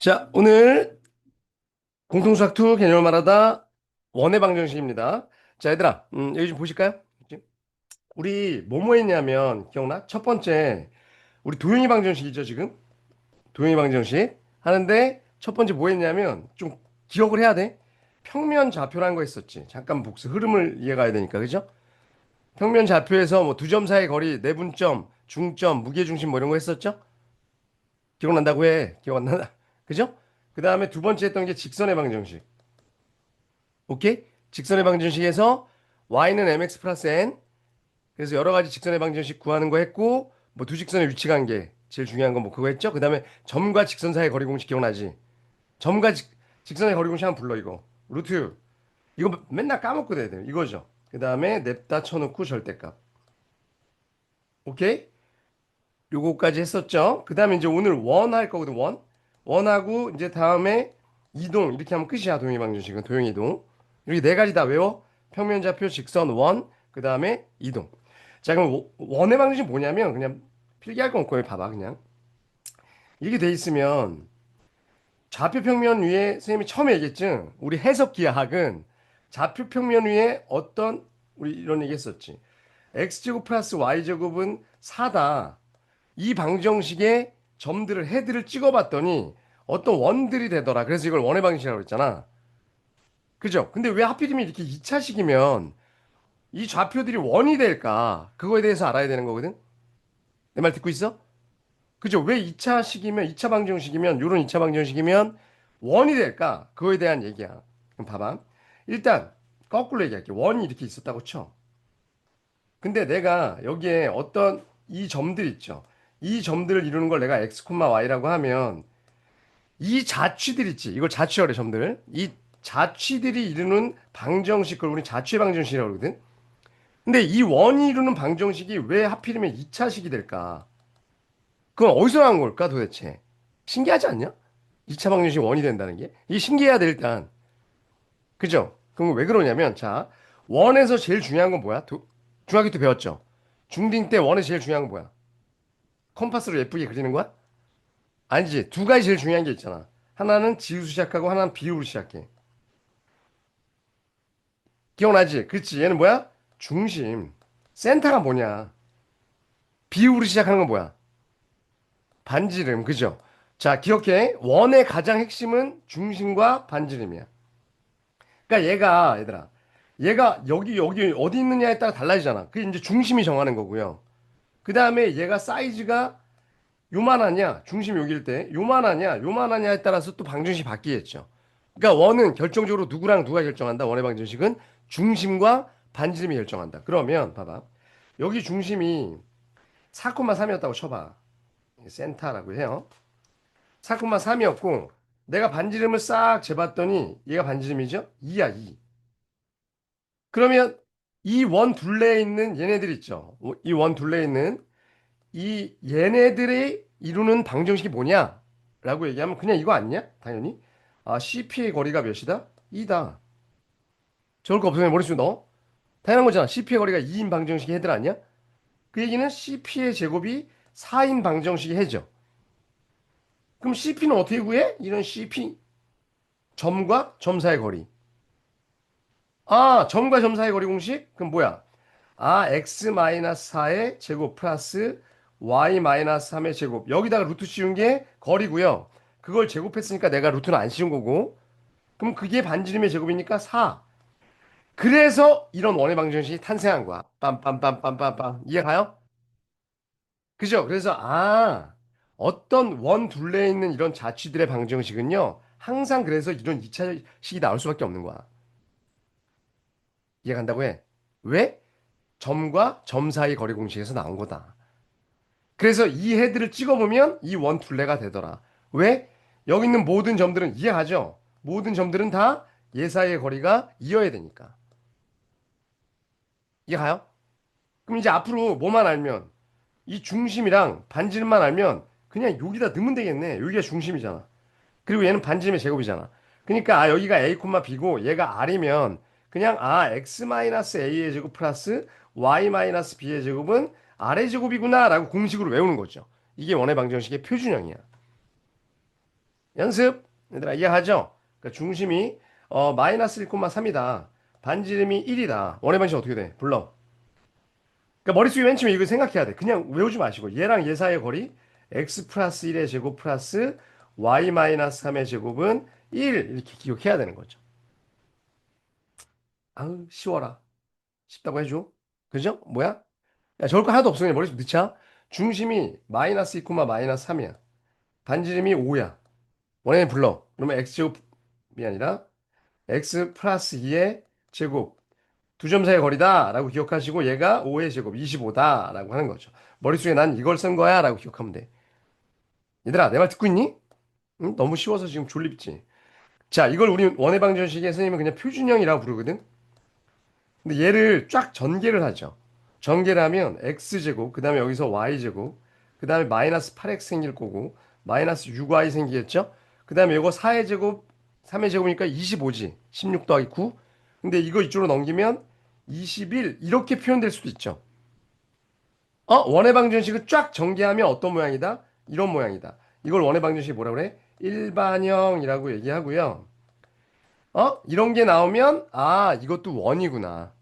자, 오늘 공통수학 2 개념을 말하다 원의 방정식입니다. 자, 얘들아, 여기 좀 보실까요? 그치? 우리 뭐뭐 했냐면, 기억나? 첫 번째, 우리 도형이 방정식이죠, 지금? 도형이 방정식. 하는데, 첫 번째 뭐 했냐면, 좀 기억을 해야 돼. 평면 좌표라는 거 있었지. 잠깐 복수, 흐름을 이해가야 되니까, 그죠? 평면 좌표에서 뭐 두 점 사이 거리, 내분점, 중점, 무게중심 뭐 이런 거 했었죠? 기억난다고 해. 기억 안 나나? 그죠? 그 다음에 두 번째 했던 게 직선의 방정식. 오케이? 직선의 방정식에서 y는 mx 플러스 n. 그래서 여러 가지 직선의 방정식 구하는 거 했고, 뭐 두 직선의 위치 관계. 제일 중요한 건 뭐 그거 했죠? 그 다음에 점과 직선 사이의 거리 공식 기억나지? 점과 직선의 거리 공식 한번 불러, 이거. 루트. 이거 맨날 까먹거든, 이거죠. 그 다음에 냅다 쳐놓고 절대값. 오케이? 요거까지 했었죠? 그 다음에 이제 오늘 원 할 거거든, 원. 원하고 이제 다음에 이동. 이렇게 하면 끝이야, 도형이 방정식은. 도형 이동. 이렇게 네 가지 다 외워. 평면 좌표, 직선, 원. 그 다음에 이동. 자, 그럼 원의 방정식 뭐냐면 그냥 필기할 건 없고, 여기 봐봐, 그냥. 이렇게 돼 있으면 좌표 평면 위에 선생님이 처음에 얘기했죠. 우리 해석 기하학은 좌표 평면 위에 어떤 우리 이런 얘기 했었지. x제곱 플러스 y제곱은 4다. 이 방정식의 점들을 헤드를 찍어봤더니 어떤 원들이 되더라. 그래서 이걸 원의 방정식이라고 했잖아. 그죠? 근데 왜 하필이면 이렇게 2차식이면 이 좌표들이 원이 될까? 그거에 대해서 알아야 되는 거거든. 내 말 듣고 있어? 그죠? 왜 2차식이면 2차 방정식이면 요런 2차 방정식이면 원이 될까? 그거에 대한 얘기야. 그럼 봐봐. 일단 거꾸로 얘기할게. 원이 이렇게 있었다고 쳐. 근데 내가 여기에 어떤 이 점들 있죠. 이 점들을 이루는 걸 내가 x, y라고 하면 이 자취들 있지. 이걸 자취하래, 점들. 이 자취들이 이루는 방정식, 그걸 우리 자취의 방정식이라고 그러거든. 근데 이 원이 이루는 방정식이 왜 하필이면 2차식이 될까? 그건 어디서 나온 걸까, 도대체? 신기하지 않냐? 2차 방정식이 원이 된다는 게. 이게 신기해야 돼, 일단. 그죠? 그럼 왜 그러냐면, 자, 원에서 제일 중요한 건 뭐야? 중학교 때 배웠죠? 중딩 때 원에서 제일 중요한 건 뭐야? 컴파스로 예쁘게 그리는 거야? 아니지. 두 가지 제일 중요한 게 있잖아. 하나는 지우수 시작하고 하나는 비우로 시작해. 기억나지? 그렇지. 얘는 뭐야? 중심. 센터가 뭐냐? 비우로 시작하는 건 뭐야? 반지름. 그죠? 자, 기억해. 원의 가장 핵심은 중심과 반지름이야. 그러니까 얘가, 얘가 여기 어디 있느냐에 따라 달라지잖아. 그게 이제 중심이 정하는 거고요. 그 다음에 얘가 사이즈가 요만하냐, 중심이 여기일 때, 요만하냐에 따라서 또 방정식이 바뀌겠죠. 그러니까 원은 결정적으로 누구랑 누가 결정한다? 원의 방정식은 중심과 반지름이 결정한다. 그러면 봐봐. 여기 중심이 4,3이었다고 쳐봐. 센터라고 해요. 4,3이었고 내가 반지름을 싹 재봤더니 얘가 반지름이죠? 2야, 2. 그러면 이 원 둘레에 있는 얘네들 있죠. 이 원 둘레에 있는 이 얘네들이 이루는 방정식이 뭐냐? 라고 얘기하면 그냥 이거 아니냐? 당연히. 아, CP의 거리가 몇이다? 2다. 저럴 거 없으면 머릿속에 넣어? 당연한 거잖아. CP의 거리가 2인 방정식이 헤드 아니야? 그 얘기는 CP의 제곱이 4인 방정식이 해죠. 그럼 CP는 어떻게 구해? 이런 CP 점과 점 사이의 거리. 아, 점과 점 사이의 거리 공식? 그럼 뭐야? 아, x-4의 제곱 플러스 y-3의 제곱. 여기다가 루트 씌운 게 거리고요. 그걸 제곱했으니까 내가 루트는 안 씌운 거고. 그럼 그게 반지름의 제곱이니까 4. 그래서 이런 원의 방정식이 탄생한 거야. 빰빰빰빰빰빰. 이해가요? 그죠? 그래서 어떤 원 둘레에 있는 이런 자취들의 방정식은요. 항상 그래서 이런 2차식이 나올 수밖에 없는 거야. 이해간다고 해. 왜? 점과 점 사이 거리 공식에서 나온 거다. 그래서 이 헤드를 찍어보면 이 원 둘레가 되더라. 왜? 여기 있는 모든 점들은 이해하죠? 모든 점들은 다 얘 사이의 거리가 이어야 되니까. 이해가요? 그럼 이제 앞으로 뭐만 알면 이 중심이랑 반지름만 알면 그냥 여기다 넣으면 되겠네. 여기가 중심이잖아. 그리고 얘는 반지름의 제곱이잖아. 그러니까 여기가 a, b고 얘가 r이면 그냥 x-a의 제곱 플러스 y-b의 제곱은 r의 제곱이구나라고 공식으로 외우는 거죠. 이게 원의 방정식의 표준형이야. 연습. 얘들아, 이해하죠? 그러니까 중심이 마이너스 1,3이다. 반지름이 1이다. 원의 방식 어떻게 돼? 불러. 그러니까 머릿속에 맨 처음에 이거 생각해야 돼. 그냥 외우지 마시고 얘랑 얘 사이의 거리 x 플러스 1의 제곱 플러스 y 마이너스 3의 제곱은 1 이렇게 기억해야 되는 거죠. 아우 쉬워라. 쉽다고 해줘. 그죠? 뭐야? 야 저럴 거 하나도 없어. 그냥 머릿속 넣자. 중심이 마이너스 2, 마이너스 3이야. 반지름이 5야. 원에 불러. 그러면 x제곱이 아니라 x 플러스 2의 제곱. 두 점 사이의 거리다 라고 기억하시고 얘가 5의 제곱 25다 라고 하는 거죠. 머릿속에 난 이걸 쓴 거야 라고 기억하면 돼. 얘들아 내 말 듣고 있니? 응? 너무 쉬워서 지금 졸립지. 자 이걸 우리 원해방정식의 선생님은 그냥 표준형이라고 부르거든. 근데 얘를 쫙 전개를 하죠. 전개를 하면 x제곱 그 다음에 여기서 y제곱 그 다음에 마이너스 8x 생길 거고 마이너스 6y 생기겠죠. 그 다음에 이거 4의 제곱 3의 제곱이니까 25지. 16 더하기 9. 근데 이거 이쪽으로 넘기면 21 이렇게 표현될 수도 있죠. 원해방정식을 쫙 전개하면 어떤 모양이다? 이런 모양이다. 이걸 원해방정식이 뭐라 그래? 일반형이라고 얘기하고요. 이런 게 나오면 이것도 원이구나.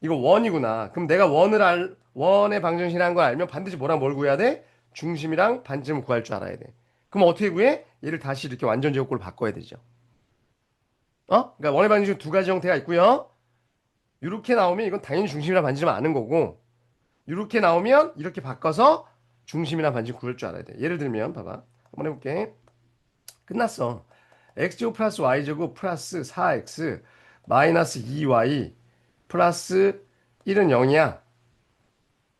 이거 원이구나. 그럼 내가 원의 방정식이라는 걸 알면 반드시 뭐랑 뭘 구해야 돼? 중심이랑 반지름 구할 줄 알아야 돼. 그럼 어떻게 구해? 얘를 다시 이렇게 완전 제곱꼴로 바꿔야 되죠. 그러니까 원의 방정식 두 가지 형태가 있고요. 이렇게 나오면 이건 당연히 중심이랑 반지름 아는 거고, 이렇게 나오면 이렇게 바꿔서 중심이랑 반지름 구할 줄 알아야 돼. 예를 들면 봐봐. 한번 해볼게. 끝났어. x제곱 플러스 y제곱 플러스 4x 마이너스 2y 플러스 1은 0이야.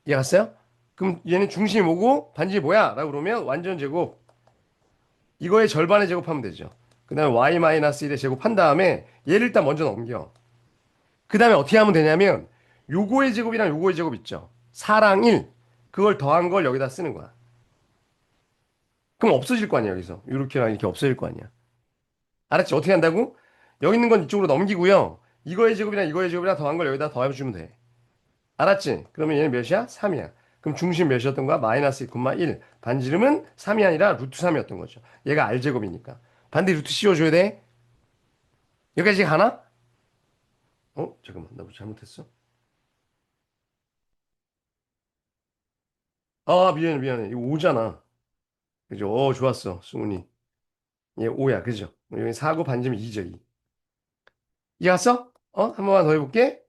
이해 갔어요? 그럼 얘는 중심이 뭐고 반지름이 뭐야? 라고 그러면 완전 제곱. 이거의 절반의 제곱하면 되죠. 그 다음에 y 마이너스 1의 제곱한 다음에 얘를 일단 먼저 넘겨. 그 다음에 어떻게 하면 되냐면 요거의 제곱이랑 요거의 제곱 있죠. 4랑 1. 그걸 더한 걸 여기다 쓰는 거야. 그럼 없어질 거 아니야, 여기서. 이렇게랑 이렇게 없어질 거 아니야. 알았지? 어떻게 한다고? 여기 있는 건 이쪽으로 넘기고요. 이거의 제곱이랑 이거의 제곱이랑 더한 걸 여기다 더해주면 돼. 알았지? 그러면 얘는 몇이야? 3이야. 그럼 중심 몇이었던 거야? 마이너스 2,1. 반지름은 3이 아니라 루트 3이었던 거죠. 얘가 R제곱이니까. 반대 루트 씌워줘야 돼. 여기까지 가나? 잠깐만. 나 뭐 잘못했어? 미안해, 미안해. 이거 5잖아. 그죠? 좋았어. 승훈이. 얘 5야. 그죠? 여기 4고 반지름 2죠, 2. 이해갔어? 한 번만 더 해볼게.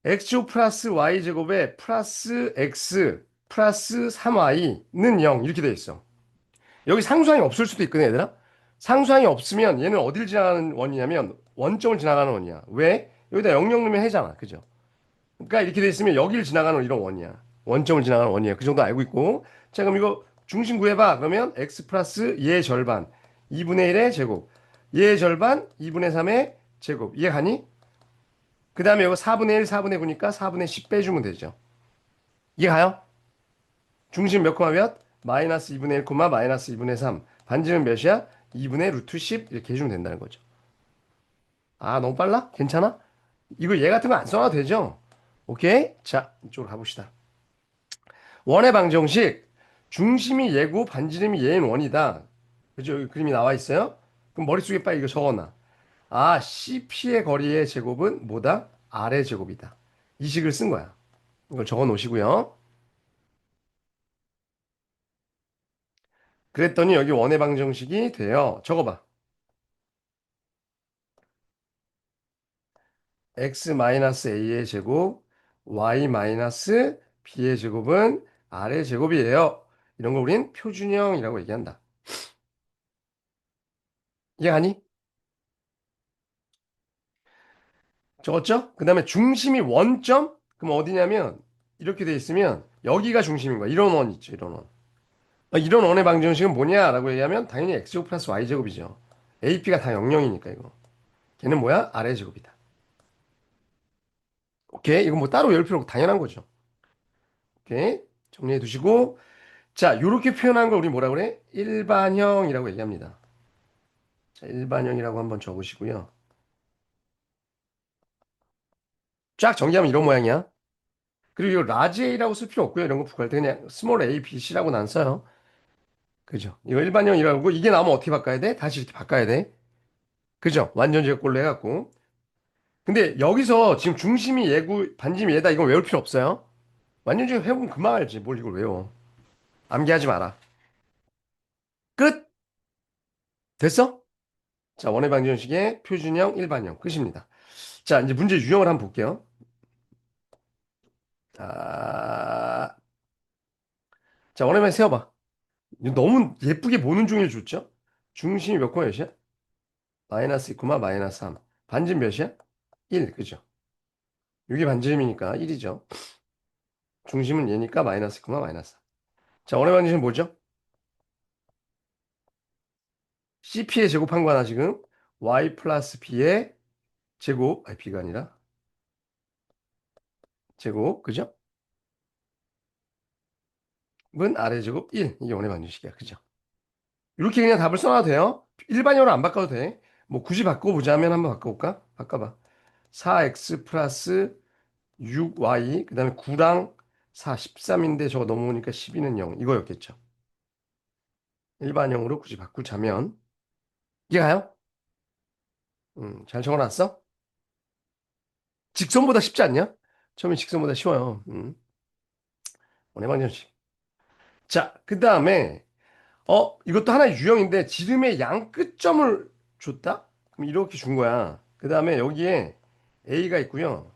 x제곱 플러스 y제곱에 플러스 x 플러스 3y는 0 이렇게 돼 있어. 여기 상수항이 없을 수도 있거든, 얘들아. 상수항이 없으면 얘는 어딜 지나가는 원이냐면 원점을 지나가는 원이야. 왜? 여기다 00 넣으면 해잖아. 그죠? 그러니까 이렇게 돼 있으면 여기를 지나가는 이런 원이야. 원점을 지나가는 원이야. 그 정도 알고 있고. 자, 그럼 이거 중심 구해봐. 그러면 x 플러스 얘의 절반 2분의 1의 제곱 얘의 절반 2분의 3의 제곱 이해 가니? 그 다음에 이거 4분의 1, 4분의 9니까 4분의 10 빼주면 되죠. 이해 가요? 중심 몇 콤마 몇? 마이너스 2분의 1 콤마 마이너스 2분의 3. 반지름 몇이야? 2분의 루트 10 이렇게 해주면 된다는 거죠. 너무 빨라? 괜찮아? 이거 얘 같은 거 안 써도 되죠? 오케이? 자, 이쪽으로 가봅시다. 원의 방정식. 중심이 얘고 반지름이 얘인 원이다. 그죠? 여기 그림이 나와 있어요? 그럼 머릿속에 빨리 이거 적어놔. CP의 거리의 제곱은 뭐다? R의 제곱이다. 이 식을 쓴 거야. 이걸 적어 놓으시고요. 그랬더니 여기 원의 방정식이 돼요. 적어봐. x-a의 제곱, y-b의 제곱은 r의 제곱이에요. 이런 걸 우린 표준형이라고 얘기한다. 이해하니? 적었죠? 그 다음에 중심이 원점? 그럼 어디냐면 이렇게 돼 있으면 여기가 중심인 거야. 이런 원 있죠. 이런 원. 이런 원의 방정식은 뭐냐라고 얘기하면 당연히 x제곱 플러스 y제곱이죠. ap가 다 00이니까 이거. 걔는 뭐야? r의 제곱이다. 오케이? 이거 뭐 따로 외울 필요 없고 당연한 거죠. 오케이? 정리해 두시고 자, 요렇게 표현한 걸 우리 뭐라 그래? 일반형이라고 얘기합니다. 자, 일반형이라고 한번 적으시고요. 쫙 정리하면 이런 모양이야. 그리고 이거 라지 A라고 쓸 필요 없고요. 이런 거 구할 때 그냥 스몰 a, b, c라고 난 써요. 그죠? 이거 일반형이라고 이게 나오면 어떻게 바꿔야 돼? 다시 이렇게 바꿔야 돼. 그죠? 완전 제곱꼴로 해갖고. 근데 여기서 지금 중심이 얘고 반지름이 얘다 이건 외울 필요 없어요. 완전 제곱 해보면 금방 알지. 뭘 이걸 외워. 암기하지 마라. 끝! 됐어? 자, 원의 방정식의 표준형, 일반형. 끝입니다. 자, 이제 문제 유형을 한번 볼게요. 자, 자, 원의 방 세워봐. 이거 너무 예쁘게 보는 중일 줬죠? 중심이 몇 코마 몇이야? 마이너스 2코마 마이너스 3. 반지름 몇이야? 1, 그죠? 이게 반지름이니까 1이죠. 중심은 얘니까 마이너스 2코마 마이너스 3. 자, 원의 방정식은 뭐죠? CP의 제곱한 거 하나 지금. Y 플러스 B의 제곱, 아니 B가 아니라 제곱, 그죠? 은 아래 제곱 1. 이게 원의 방정식이야, 그죠? 이렇게 그냥 답을 써놔도 돼요. 일반형으로 안 바꿔도 돼. 뭐 굳이 바꿔보자면 한번 바꿔볼까? 바꿔봐. 4x 플러스 6y 그 다음에 9랑 4, 13인데 저거 넘어오니까 12는 0 이거였겠죠. 일반형으로 굳이 바꾸자면 이게 가요? 잘 적어놨어? 직선보다 쉽지 않냐? 처음에 직선보다 쉬워요. 원해방정식. 자, 그 다음에 이것도 하나의 유형인데 지름의 양 끝점을 줬다? 그럼 이렇게 준 거야. 그 다음에 여기에 A가 있고요.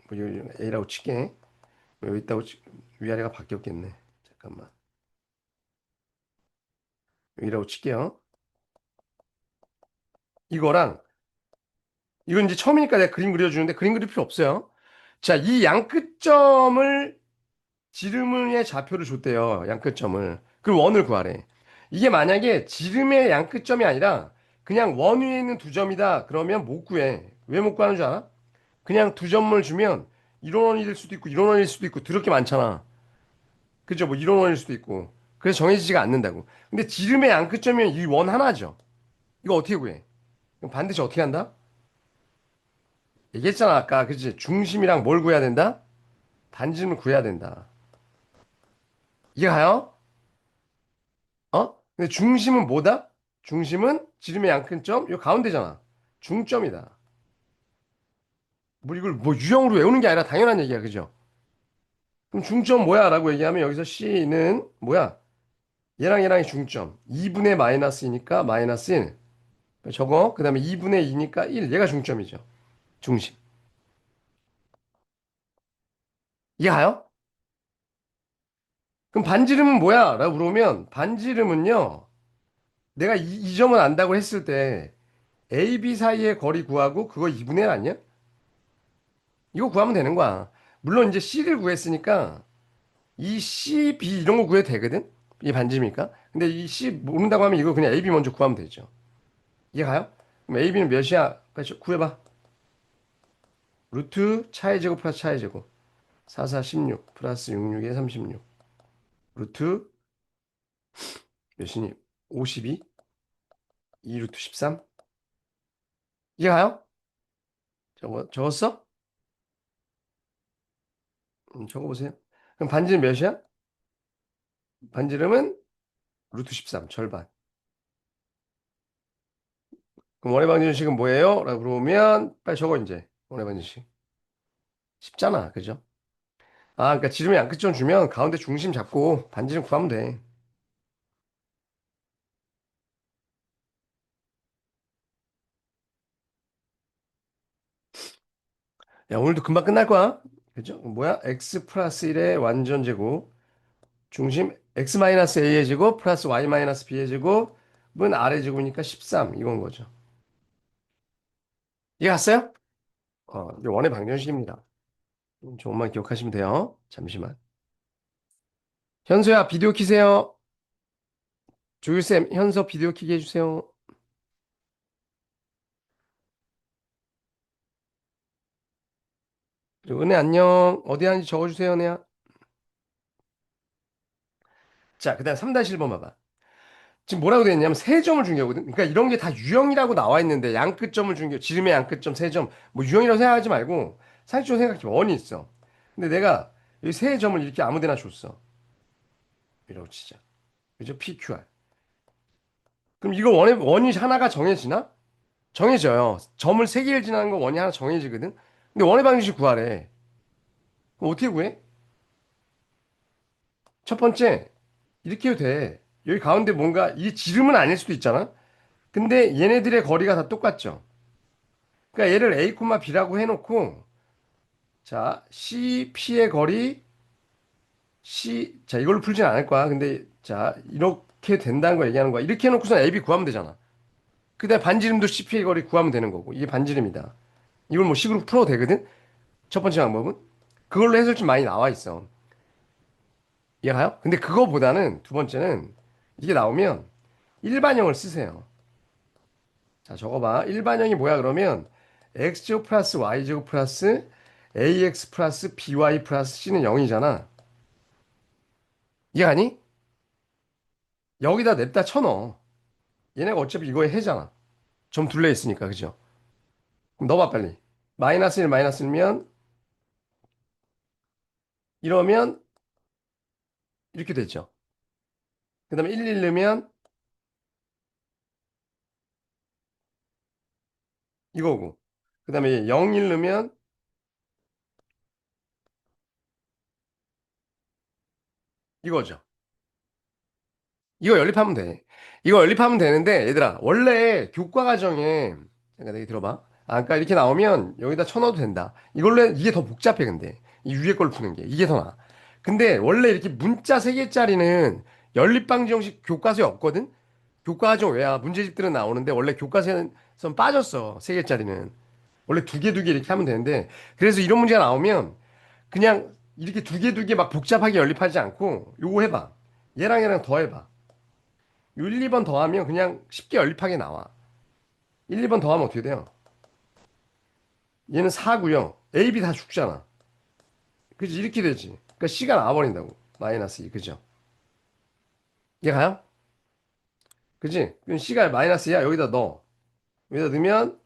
뭐 A라고 칠게. 뭐 여기 있다고 위아래가 바뀌었겠네. 잠깐만. 여기라고 칠게요. 이거랑 이건 이제 처음이니까 내가 그림 그려주는데 그림 그릴 필요 없어요. 자, 이 양 끝점을 지름의 좌표를 줬대요. 양 끝점을. 그럼 원을 구하래. 이게 만약에 지름의 양 끝점이 아니라 그냥 원 위에 있는 두 점이다. 그러면 못 구해. 왜 못 구하는 줄 알아? 그냥 두 점을 주면 1원 원일 수도 있고 1원 원일 수도 있고 더럽게 많잖아. 그죠? 뭐 1원 원일 수도 있고. 그래서 정해지지가 않는다고. 근데 지름의 양 끝점이면 이 원 하나죠. 이거 어떻게 구해? 그럼 반드시 어떻게 한다? 얘기했잖아, 아까. 그치? 중심이랑 뭘 구해야 된다? 반지름을 구해야 된다. 이해 가요? 근데 중심은 뭐다? 중심은 지름의 양큰점, 요 가운데잖아. 중점이다. 뭐 이걸 뭐 유형으로 외우는 게 아니라 당연한 얘기야, 그죠? 그럼 중점 뭐야? 라고 얘기하면 여기서 C는 뭐야? 얘랑 얘랑이 중점. 2분의 마이너스 이니까 마이너스 1. 저거, 그 다음에 2분의 2니까 1. 얘가 중점이죠. 중심. 이해 가요? 그럼 반지름은 뭐야? 라고 물어보면 반지름은요. 내가 이 점은 안다고 했을 때 A, B 사이의 거리 구하고 그거 2분의 1 아니야? 이거 구하면 되는 거야. 물론 이제 C를 구했으니까 이 C, B 이런 거 구해도 되거든? 이게 반지름이니까. 근데 이 C 모른다고 하면 이거 그냥 A, B 먼저 구하면 되죠. 이해 가요? 그럼 A, B는 몇이야? 같이 구해봐. 루트 차의 제곱 플러스 차의 제곱. 4, 4, 16 플러스 6, 6에 36. 루트 몇이니? 52? 2 루트 13? 이해 가요? 적었어? 적어보세요. 그럼 반지름 몇이야? 반지름은 루트 13, 절반. 그럼 원의 방정식은 뭐예요? 라고 물어보면 빨리 적어 이제. 원의 방정식. 쉽잖아. 그죠? 그러니까 지름의 양끝점 주면 가운데 중심 잡고 반지름 구하면 돼. 야, 오늘도 금방 끝날 거야. 그죠? 뭐야? x 플러스 1의 완전 제곱. 중심 x 마이너스 a의 제곱 플러스 y 마이너스 b의 제곱은 r의 제곱이니까 13. 이건 거죠. 이해 갔어요? 이게 원의 방정식입니다. 조금만 기억하시면 돼요. 잠시만. 현수야, 비디오 키세요. 조율쌤, 현서 비디오 키게 해주세요. 그리고 은혜 안녕. 어디 하는지 적어주세요, 은혜야. 자, 그 다음 3-1번 봐봐. 지금 뭐라고 되어 있냐면 세 점을 준 거거든. 그러니까 이런 게 다 유형이라고 나와 있는데 양끝점을 준 게, 지름의 양끝점 세 점. 뭐 유형이라고 생각하지 말고 상식적으로 생각해 원이 있어. 근데 내가 이 세 점을 이렇게 아무 데나 줬어. 이라고 치자. 그죠? PQR. 그럼 이거 원이 하나가 정해지나? 정해져요. 점을 세 개를 지나는 거 원이 하나 정해지거든? 근데 원의 방정식 구하래. 그럼 어떻게 구해? 첫 번째, 이렇게 해도 돼. 여기 가운데 뭔가, 이게 지름은 아닐 수도 있잖아? 근데 얘네들의 거리가 다 똑같죠? 그러니까 얘를 A, B라고 해놓고, 자, C, P의 거리, 자, 이걸로 풀진 않을 거야. 근데, 자, 이렇게 된다는 거 얘기하는 거야. 이렇게 해놓고서 A, B 구하면 되잖아. 그다음에 반지름도 CP의 거리 구하면 되는 거고. 이게 반지름이다. 이걸 뭐 식으로 풀어도 되거든? 첫 번째 방법은. 그걸로 해설집 많이 나와 있어. 이해가요? 근데 그거보다는 두 번째는 이게 나오면 일반형을 쓰세요. 자, 적어봐. 일반형이 뭐야 그러면 x제곱 플러스 y제곱 플러스 ax 플러스 by 플러스 c는 0이잖아. 이해가니? 여기다 냅다 쳐넣어. 얘네가 어차피 이거에 해잖아. 점 둘레 있으니까, 그죠? 그럼 넣어봐, 빨리. 마이너스 1, 마이너스 1면 이러면 이렇게 되죠. 그 다음에 1, 넣으면 이거고. 그 다음에 0, 1 넣으면 이거죠. 이거 연립하면 돼. 이거 연립하면 되는데, 얘들아, 원래 교과 과정에, 잠깐 내가 들어봐. 그러니까 이렇게 나오면 여기다 쳐넣어도 된다. 이걸로 이게 더 복잡해, 근데. 이 위에 걸 푸는 게. 이게 더 나아. 근데 원래 이렇게 문자 3개짜리는 연립방정식 교과서에 없거든? 교과 과정 외야 문제집들은 나오는데, 원래 교과서에는 빠졌어. 3개짜리는. 원래 두 개 이렇게 하면 되는데, 그래서 이런 문제가 나오면, 그냥 이렇게 두 개 막 복잡하게 연립하지 않고, 요거 해봐. 얘랑 더 해봐. 요 1, 2번 더하면 그냥 쉽게 연립하게 나와. 1, 2번 더하면 어떻게 돼요? 얘는 4고요. A, B 다 죽잖아. 그지? 이렇게 되지. 그러니까 C가 나와버린다고. 마이너스 2. 그죠? 이해 가요? 그지? 그럼 C가 마이너스야. 여기다 넣어. 여기다 넣으면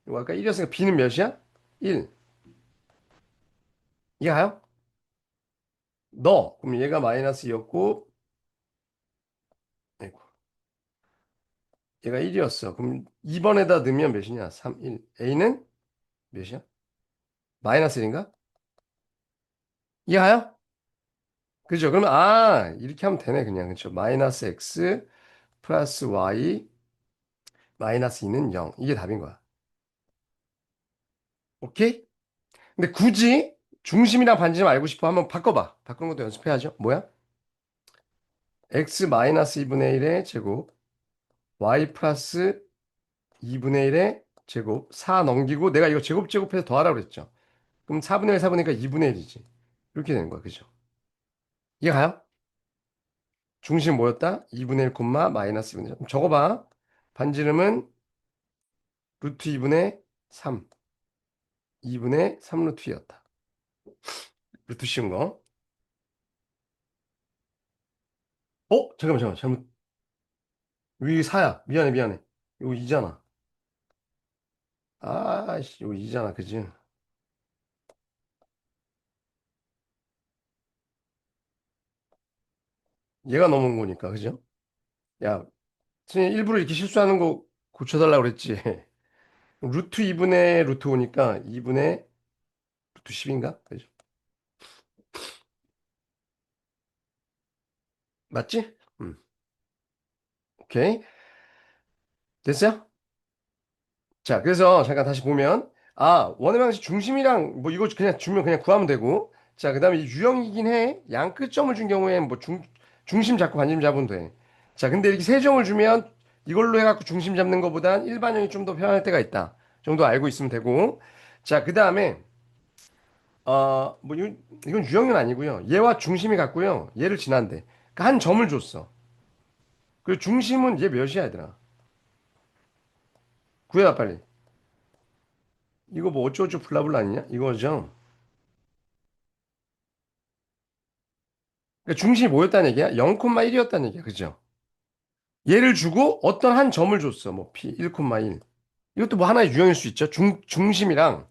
이거 아까 1이었으니까 B는 몇이야? 1. 이해 가요? 넣어. 그럼 얘가 마이너스 2였고 얘가 1이었어. 그럼 2번에다 넣으면 몇이냐? 3, 1. A는 몇이야? 마이너스 1인가? 이해 가요? 그죠? 그러면 이렇게 하면 되네 그냥. 그렇죠? 마이너스 x 플러스 y 마이너스 2는 0. 이게 답인 거야. 오케이? 근데 굳이 중심이랑 반지름 알고 싶어 하면 바꿔봐. 바꾸는 것도 연습해야죠. 뭐야? x 마이너스 2분의 1의 제곱 y 플러스 2분의 1의 제곱 4 넘기고 내가 이거 제곱해서 더하라고 그랬죠. 그럼 4분의 1, 4분의 1이니까 2분의 1이지. 이렇게 되는 거야. 그죠? 이해 가요? 중심 뭐였다? 2분의 1, 마이너스 2분의 1. 적어봐. 반지름은 루트 2분의 3. 2분의 3 루트 2였다. 루트 씌운 거. 잠깐만. 잘못. 여기 4야. 미안해. 이거 2잖아. 이거 2잖아. 그지? 얘가 넘은 거니까. 그죠? 야, 선생님 일부러 이렇게 실수하는 거 고쳐달라고 그랬지. 루트 2분의 루트 5니까 2분의 루트 10인가? 그죠? 맞지? 오케이. 됐어요? 자, 그래서 잠깐 다시 보면, 원의 방식 중심이랑 뭐 이거 그냥 주면 그냥 구하면 되고, 자, 그 다음에 유형이긴 해. 양 끝점을 준 경우엔 뭐 중심 잡고 반지름 잡으면 돼. 자, 근데 이렇게 세 점을 주면 이걸로 해갖고 중심 잡는 것보단 일반형이 좀 더 편할 때가 있다. 정도 알고 있으면 되고. 자, 그 다음에, 이건 유형은 아니고요. 얘와 중심이 같고요. 얘를 지난대. 그러니까 한 점을 줬어. 그리고 중심은 얘 몇이야, 얘들아? 구해봐, 빨리. 이거 뭐 어쩌고저쩌고 블라블라 아니냐? 이거죠? 그러니까 중심이 뭐였다는 얘기야? 0,1이었다는 얘기야. 그죠? 얘를 주고 어떤 한 점을 줬어. 뭐 P 1,1. 이것도 뭐 하나의 유형일 수 있죠. 중심이랑.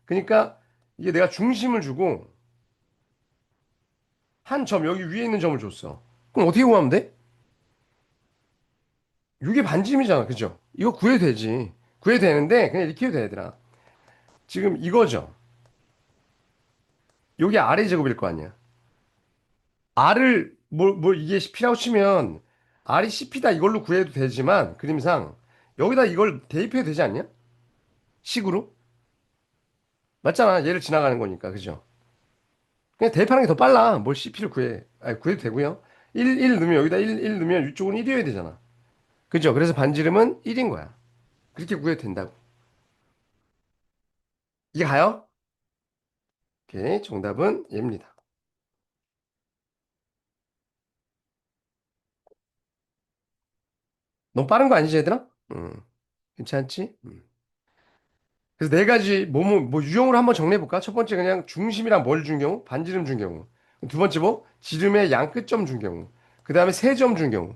그러니까 이게 내가 중심을 주고 한 점, 여기 위에 있는 점을 줬어. 그럼 어떻게 구하면 돼? 이게 반지름이잖아. 그죠? 이거 구해도 되지. 구해도 되는데 그냥 이렇게 해도 돼, 얘들아. 지금 이거죠. 요게 R의 제곱일 거 아니야. R을 뭐 이게 CP라고 치면 R이 CP다 이걸로 구해도 되지만 그림상 여기다 이걸 대입해도 되지 않냐? 식으로? 맞잖아. 얘를 지나가는 거니까. 그죠? 그냥 대입하는 게 더 빨라. 뭘 CP를 구해. 아니, 구해도 되고요. 1 넣으면 여기다 1 넣으면 이쪽은 1이어야 되잖아. 그죠? 그래서 반지름은 1인 거야. 그렇게 구해도 된다고. 이게 가요? 오케이. 정답은 얘입니다. 너무 빠른 거 아니지, 얘들아? 괜찮지? 그래서 네 가지 뭐 유형으로 한번 정리해 볼까? 첫 번째 그냥 중심이랑 뭘 준 경우? 반지름 준 경우. 두 번째 뭐? 지름의 양 끝점 준 경우. 그 다음에 세 점 준 경우.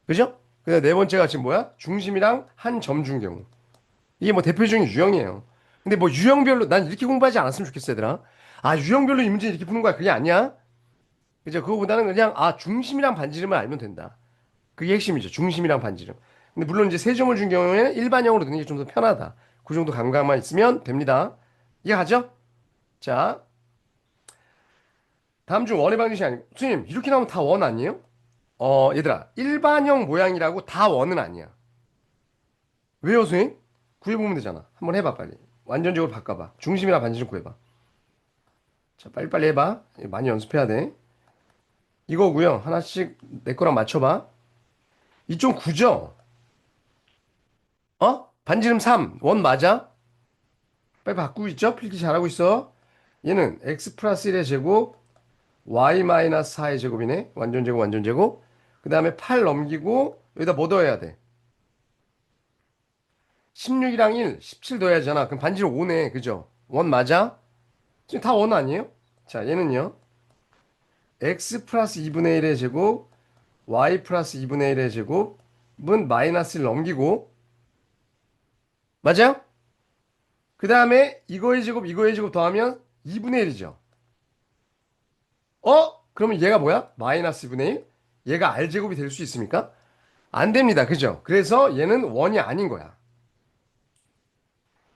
그죠? 그다음 네 번째가 지금 뭐야? 중심이랑 한 점 준 경우. 이게 뭐 대표적인 유형이에요. 근데 뭐 유형별로 난 이렇게 공부하지 않았으면 좋겠어, 얘들아. 아, 유형별로 이 문제 이렇게 푸는 거야. 그게 아니야. 그죠? 그거보다는 그냥 아, 중심이랑 반지름을 알면 된다. 그게 핵심이죠. 중심이랑 반지름. 근데 물론 이제 세 점을 준 경우에는 일반형으로 넣는 게 좀 더 편하다. 그 정도 감각만 있으면 됩니다. 이해가죠? 자, 다음 중 원의 방정식이 아니고, 선생님, 이렇게 나오면 다 원 아니에요? 얘들아, 일반형 모양이라고 다 원은 아니야. 왜요, 선생님? 구해보면 되잖아. 한번 해봐, 빨리. 완전적으로 바꿔봐. 중심이랑 반지름 구해봐. 자, 빨리빨리 해봐. 이거 많이 연습해야 돼. 이거고요. 하나씩 내 거랑 맞춰봐. 이쪽 9죠? 어? 반지름 3. 원 맞아? 빨리 바꾸고 있죠? 필기 잘하고 있어. 얘는 x 플러스 1의 제곱, y 마이너스 4의 제곱이네. 완전 제곱, 완전 제곱. 그 다음에 8 넘기고, 여기다 뭐 더해야 돼? 16이랑 1, 17 더해야 하잖아. 그럼 반지름 5네. 그죠? 원 맞아? 지금 다 원 아니에요? 자, 얘는요. x 플러스 2분의 1의 제곱, y 플러스 2분의 1의 제곱은 마이너스 1 넘기고, 맞아요? 그 다음에 이거의 제곱 더하면 2분의 1이죠. 그러면 얘가 뭐야? 마이너스 2분의 1? 얘가 r제곱이 될 수 있습니까? 안 됩니다. 그죠? 그래서 얘는 원이 아닌 거야.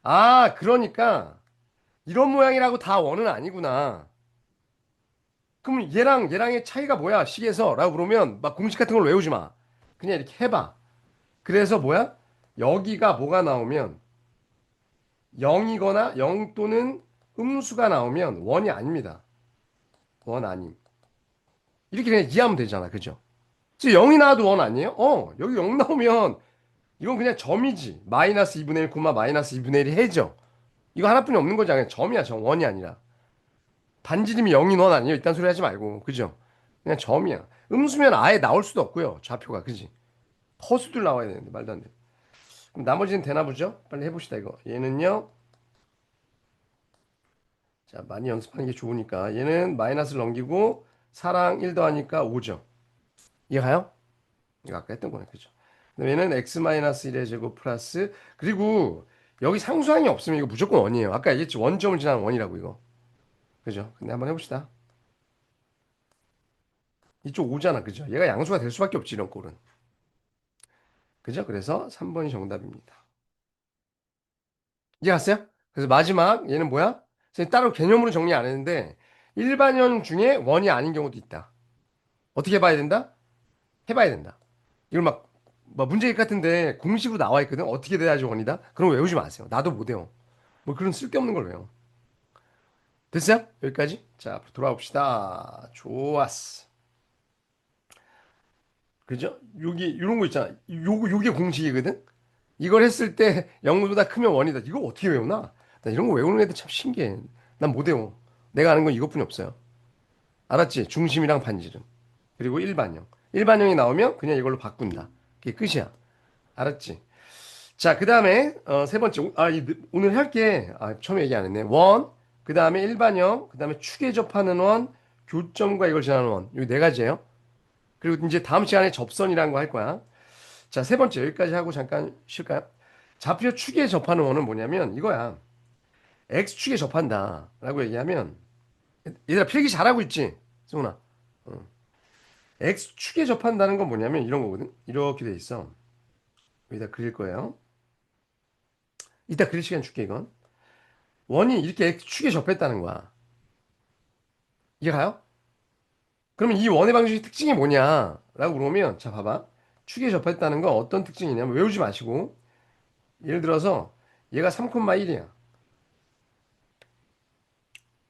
아, 그러니까 이런 모양이라고 다 원은 아니구나. 그럼 얘랑의 차이가 뭐야? 식에서 라고 물으면 막 공식 같은 걸 외우지 마. 그냥 이렇게 해봐. 그래서 뭐야? 여기가 뭐가 나오면 0이거나 0 또는 음수가 나오면 원이 아닙니다. 원 아님. 이렇게 그냥 이해하면 되잖아. 그죠? 지금 0이 나와도 원 아니에요? 여기 0 나오면 이건 그냥 점이지. 마이너스 2분의 1, 마이너스 2분의 1이 해죠. 이거 하나뿐이 없는 거잖아요. 점이야, 점. 원이 아니라. 반지름이 0인 원 아니에요? 이딴 소리 하지 말고. 그죠? 그냥 점이야. 음수면 아예 나올 수도 없고요. 좌표가. 그지? 허수들 나와야 되는데 말도 안 돼. 그럼 나머지는 되나 보죠? 빨리 해봅시다, 이거. 얘는요. 자, 많이 연습하는 게 좋으니까. 얘는 마이너스를 넘기고 4랑 1 더하니까 5죠. 이해가요? 이거 아까 했던 거네. 그죠? 그다음에 얘는 x-1의 제곱 플러스 그리고 여기 상수항이 없으면 이거 무조건 원이에요. 아까 얘기했지. 원점을 지나는 원이라고 이거. 그죠? 근데 한번 해봅시다. 이쪽 5잖아. 그죠? 얘가 양수가 될 수밖에 없지, 이런 꼴은. 그죠? 그래서 3번이 정답입니다. 이해갔어요? 그래서 마지막 얘는 뭐야? 선생님 따로 개념으로 정리 안 했는데 일반형 중에 원이 아닌 경우도 있다. 어떻게 해봐야 된다? 해봐야 된다. 이걸 막 문제집 같은데 공식으로 나와 있거든. 어떻게 돼야지 원이다? 그럼 외우지 마세요. 나도 못 외워. 뭐 그런 쓸데없는 걸 외워. 됐어요? 여기까지? 자, 앞으로 돌아봅시다. 좋았어. 그죠? 여기 이런 거 있잖아. 요게 공식이거든. 이걸 했을 때 0보다 크면 원이다. 이거 어떻게 외우나? 나 이런 거 외우는 애들 참 신기해. 난 못 외워. 내가 아는 건 이것뿐이 없어요. 알았지? 중심이랑 반지름. 그리고 일반형. 일반형이 나오면 그냥 이걸로 바꾼다. 그게 끝이야. 알았지? 자, 그 다음에 세 번째. 오늘 할게. 처음에 얘기 안 했네. 원, 그 다음에 일반형, 그 다음에 축에 접하는 원, 교점과 이걸 지나는 원. 이 네 가지예요. 그리고 이제 다음 시간에 접선이라는 거 할 거야. 자, 세 번째 여기까지 하고 잠깐 쉴까요? 좌표 축에 접하는 원은 뭐냐면 이거야. X축에 접한다라고 얘기하면 얘들아 필기 잘하고 있지? 승훈아. x축에 접한다는 건 뭐냐면 이런 거거든. 이렇게 돼 있어. 여기다 그릴 거예요. 이따 그릴 시간 줄게 이건. 원이 이렇게 x축에 접했다는 거야. 이해 가요? 그러면 이 원의 방정식 특징이 뭐냐? 라고 물어보면 자 봐봐. 축에 접했다는 건 어떤 특징이냐면 외우지 마시고 예를 들어서 얘가 3,1이야.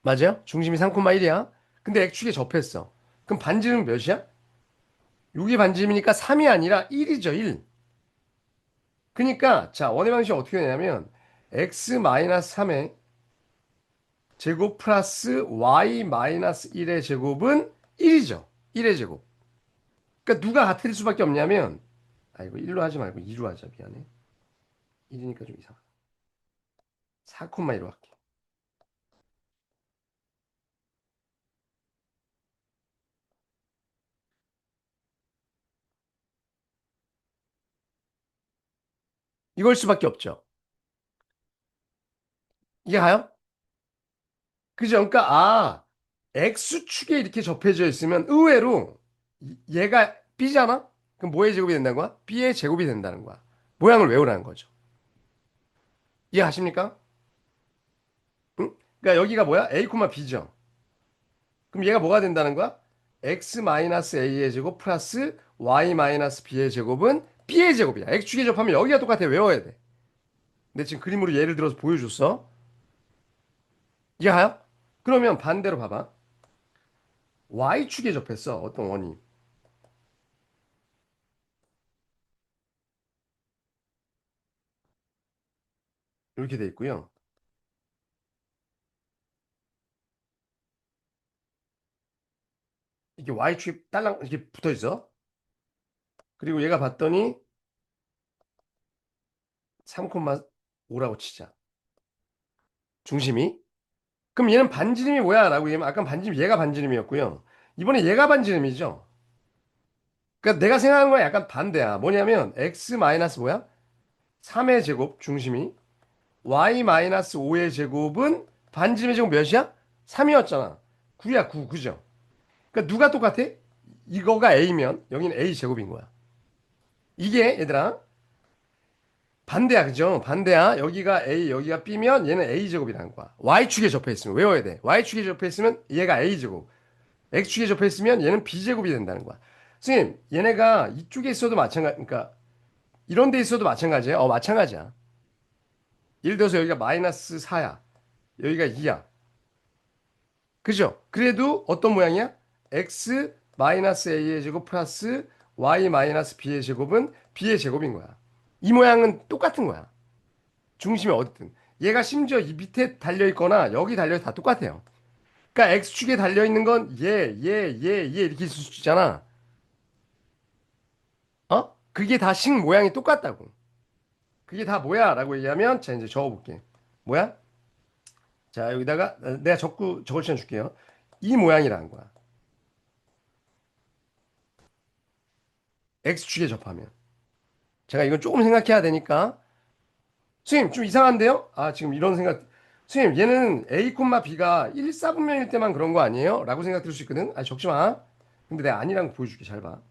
맞아요? 중심이 3,1이야. 근데 x축에 접했어. 그럼 반지름은 몇이야? 요게 반지름이니까 3이 아니라 1이죠, 1. 그러니까 자, 원의 방식이 어떻게 되냐면 x-3의 제곱 플러스 y-1의 제곱은 1이죠. 1의 제곱. 그러니까 누가 같을 수밖에 없냐면 아 이거 1로 하지 말고 2로 하자. 미안해. 1이니까 좀 이상하다. 4,1로 할게. 이걸 수밖에 없죠. 이게 가요? 그죠? 그러니까 x축에 이렇게 접해져 있으면 의외로 얘가 b잖아? 그럼 뭐의 제곱이 된다는 거야? b의 제곱이 된다는 거야. 모양을 외우라는 거죠. 이해하십니까? 응? 그러니까 여기가 뭐야? a, b죠. 그럼 얘가 뭐가 된다는 거야? x-a의 제곱 플러스 y-b의 제곱은 b의 제곱이야. x축에 접하면 여기가 똑같아. 외워야 돼. 근데 지금 그림으로 예를 들어서 보여줬어. 이해가요? 그러면 반대로 봐봐. y축에 접했어. 어떤 원이. 이렇게 돼 있고요. 이게 y축이 딸랑 이렇게 붙어 있어. 그리고 얘가 봤더니 3,5라고 치자. 중심이. 그럼 얘는 반지름이 뭐야? 라고 얘기하면 아까 반지름 얘가 반지름이었고요. 이번에 얘가 반지름이죠. 그러니까 내가 생각하는 거랑 약간 반대야. 뭐냐면 x 마이너스 뭐야? 3의 제곱 중심이 y 마이너스 5의 제곱은 반지름의 제곱 몇이야? 3이었잖아. 9야 9 그죠? 그러니까 누가 똑같아? 이거가 a면 여기는 a 제곱인 거야. 이게 얘들아 반대야 그죠? 반대야. 여기가 a 여기가 b면 얘는 a 제곱이라는 거야. y축에 접해 있으면 외워야 돼. y축에 접해 있으면 얘가 a 제곱. x축에 접해 있으면 얘는 b 제곱이 된다는 거야. 선생님 얘네가 이쪽에 있어도 마찬가지 그러니까 이런 데 있어도 마찬가지야. 마찬가지야. 예를 들어서 여기가 마이너스 4야. 여기가 2야. 그죠? 그래도 어떤 모양이야? x 마이너스 a의 제곱 플러스 y 마이너스 b의 제곱은 b의 제곱인 거야. 이 모양은 똑같은 거야. 중심이 어디든. 얘가 심지어 이 밑에 달려있거나 여기 달려있 다 똑같아요. 그러니까 x축에 달려있는 건 얘 이렇게 있을 수 있잖아. 어? 그게 다 식 모양이 똑같다고. 그게 다 뭐야? 라고 얘기하면 자 이제 적어볼게. 뭐야? 자 여기다가 내가 적을 시간 줄게요. 이 모양이라는 거야. x축에 접하면. 제가 이건 조금 생각해야 되니까. 선생님, 좀 이상한데요? 지금 이런 생각. 선생님, 얘는 A, B가 1, 4분면일 때만 그런 거 아니에요? 라고 생각 들 수 있거든? 적지 마. 근데 내가 아니라는 거 보여줄게. 잘 봐.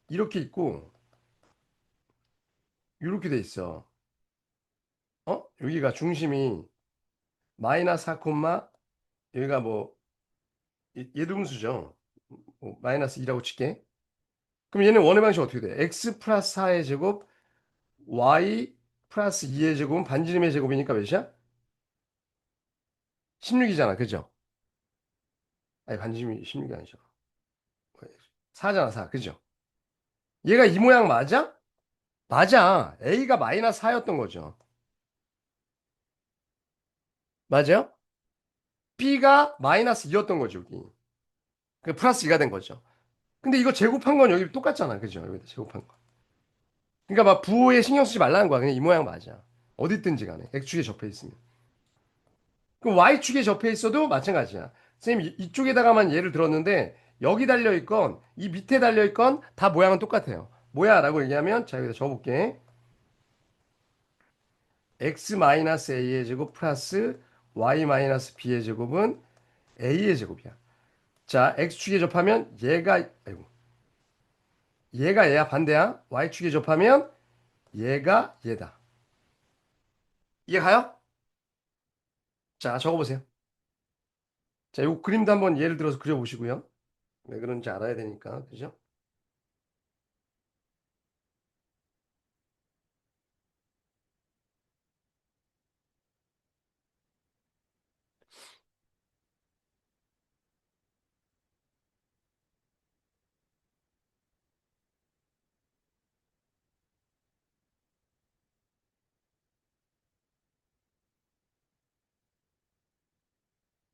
이렇게 있고, 이렇게 돼 있어. 여기가 중심이 마이너스 4, 여기가 뭐, 예두분수죠. 마이너스 2라고 칠게. 그럼 얘는 원의 방식 어떻게 돼? x 플러스 4의 제곱, y 플러스 2의 제곱은 반지름의 제곱이니까 몇이야? 16이잖아. 그죠? 아니, 반지름이 16이 아니죠. 4잖아, 4. 그죠? 얘가 이 모양 맞아? 맞아. A가 마이너스 4였던 거죠. 맞아요? B가 마이너스 2였던 거죠, 여기. 그 플러스 2가 된 거죠. 근데 이거 제곱한 건 여기 똑같잖아. 그죠? 여기다 제곱한 거. 그러니까 막 부호에 신경 쓰지 말라는 거야. 그냥 이 모양 맞아. 어디 있든지 간에. X축에 접해 있으면. 그럼 Y축에 접해 있어도 마찬가지야. 선생님, 이쪽에다가만 예를 들었는데, 여기 달려있건, 이 밑에 달려있건, 다 모양은 똑같아요. 뭐야? 라고 얘기하면, 자, 여기다 적어볼게. x-a의 제곱 플러스 y-b의 제곱은 a의 제곱이야. 자, x축에 접하면 얘가, 아이고, 얘가 얘야, 반대야. y축에 접하면 얘가 얘다. 이해 가요? 자, 적어보세요. 자, 요 그림도 한번 예를 들어서 그려보시고요. 왜 그런지 알아야 되니까, 그죠?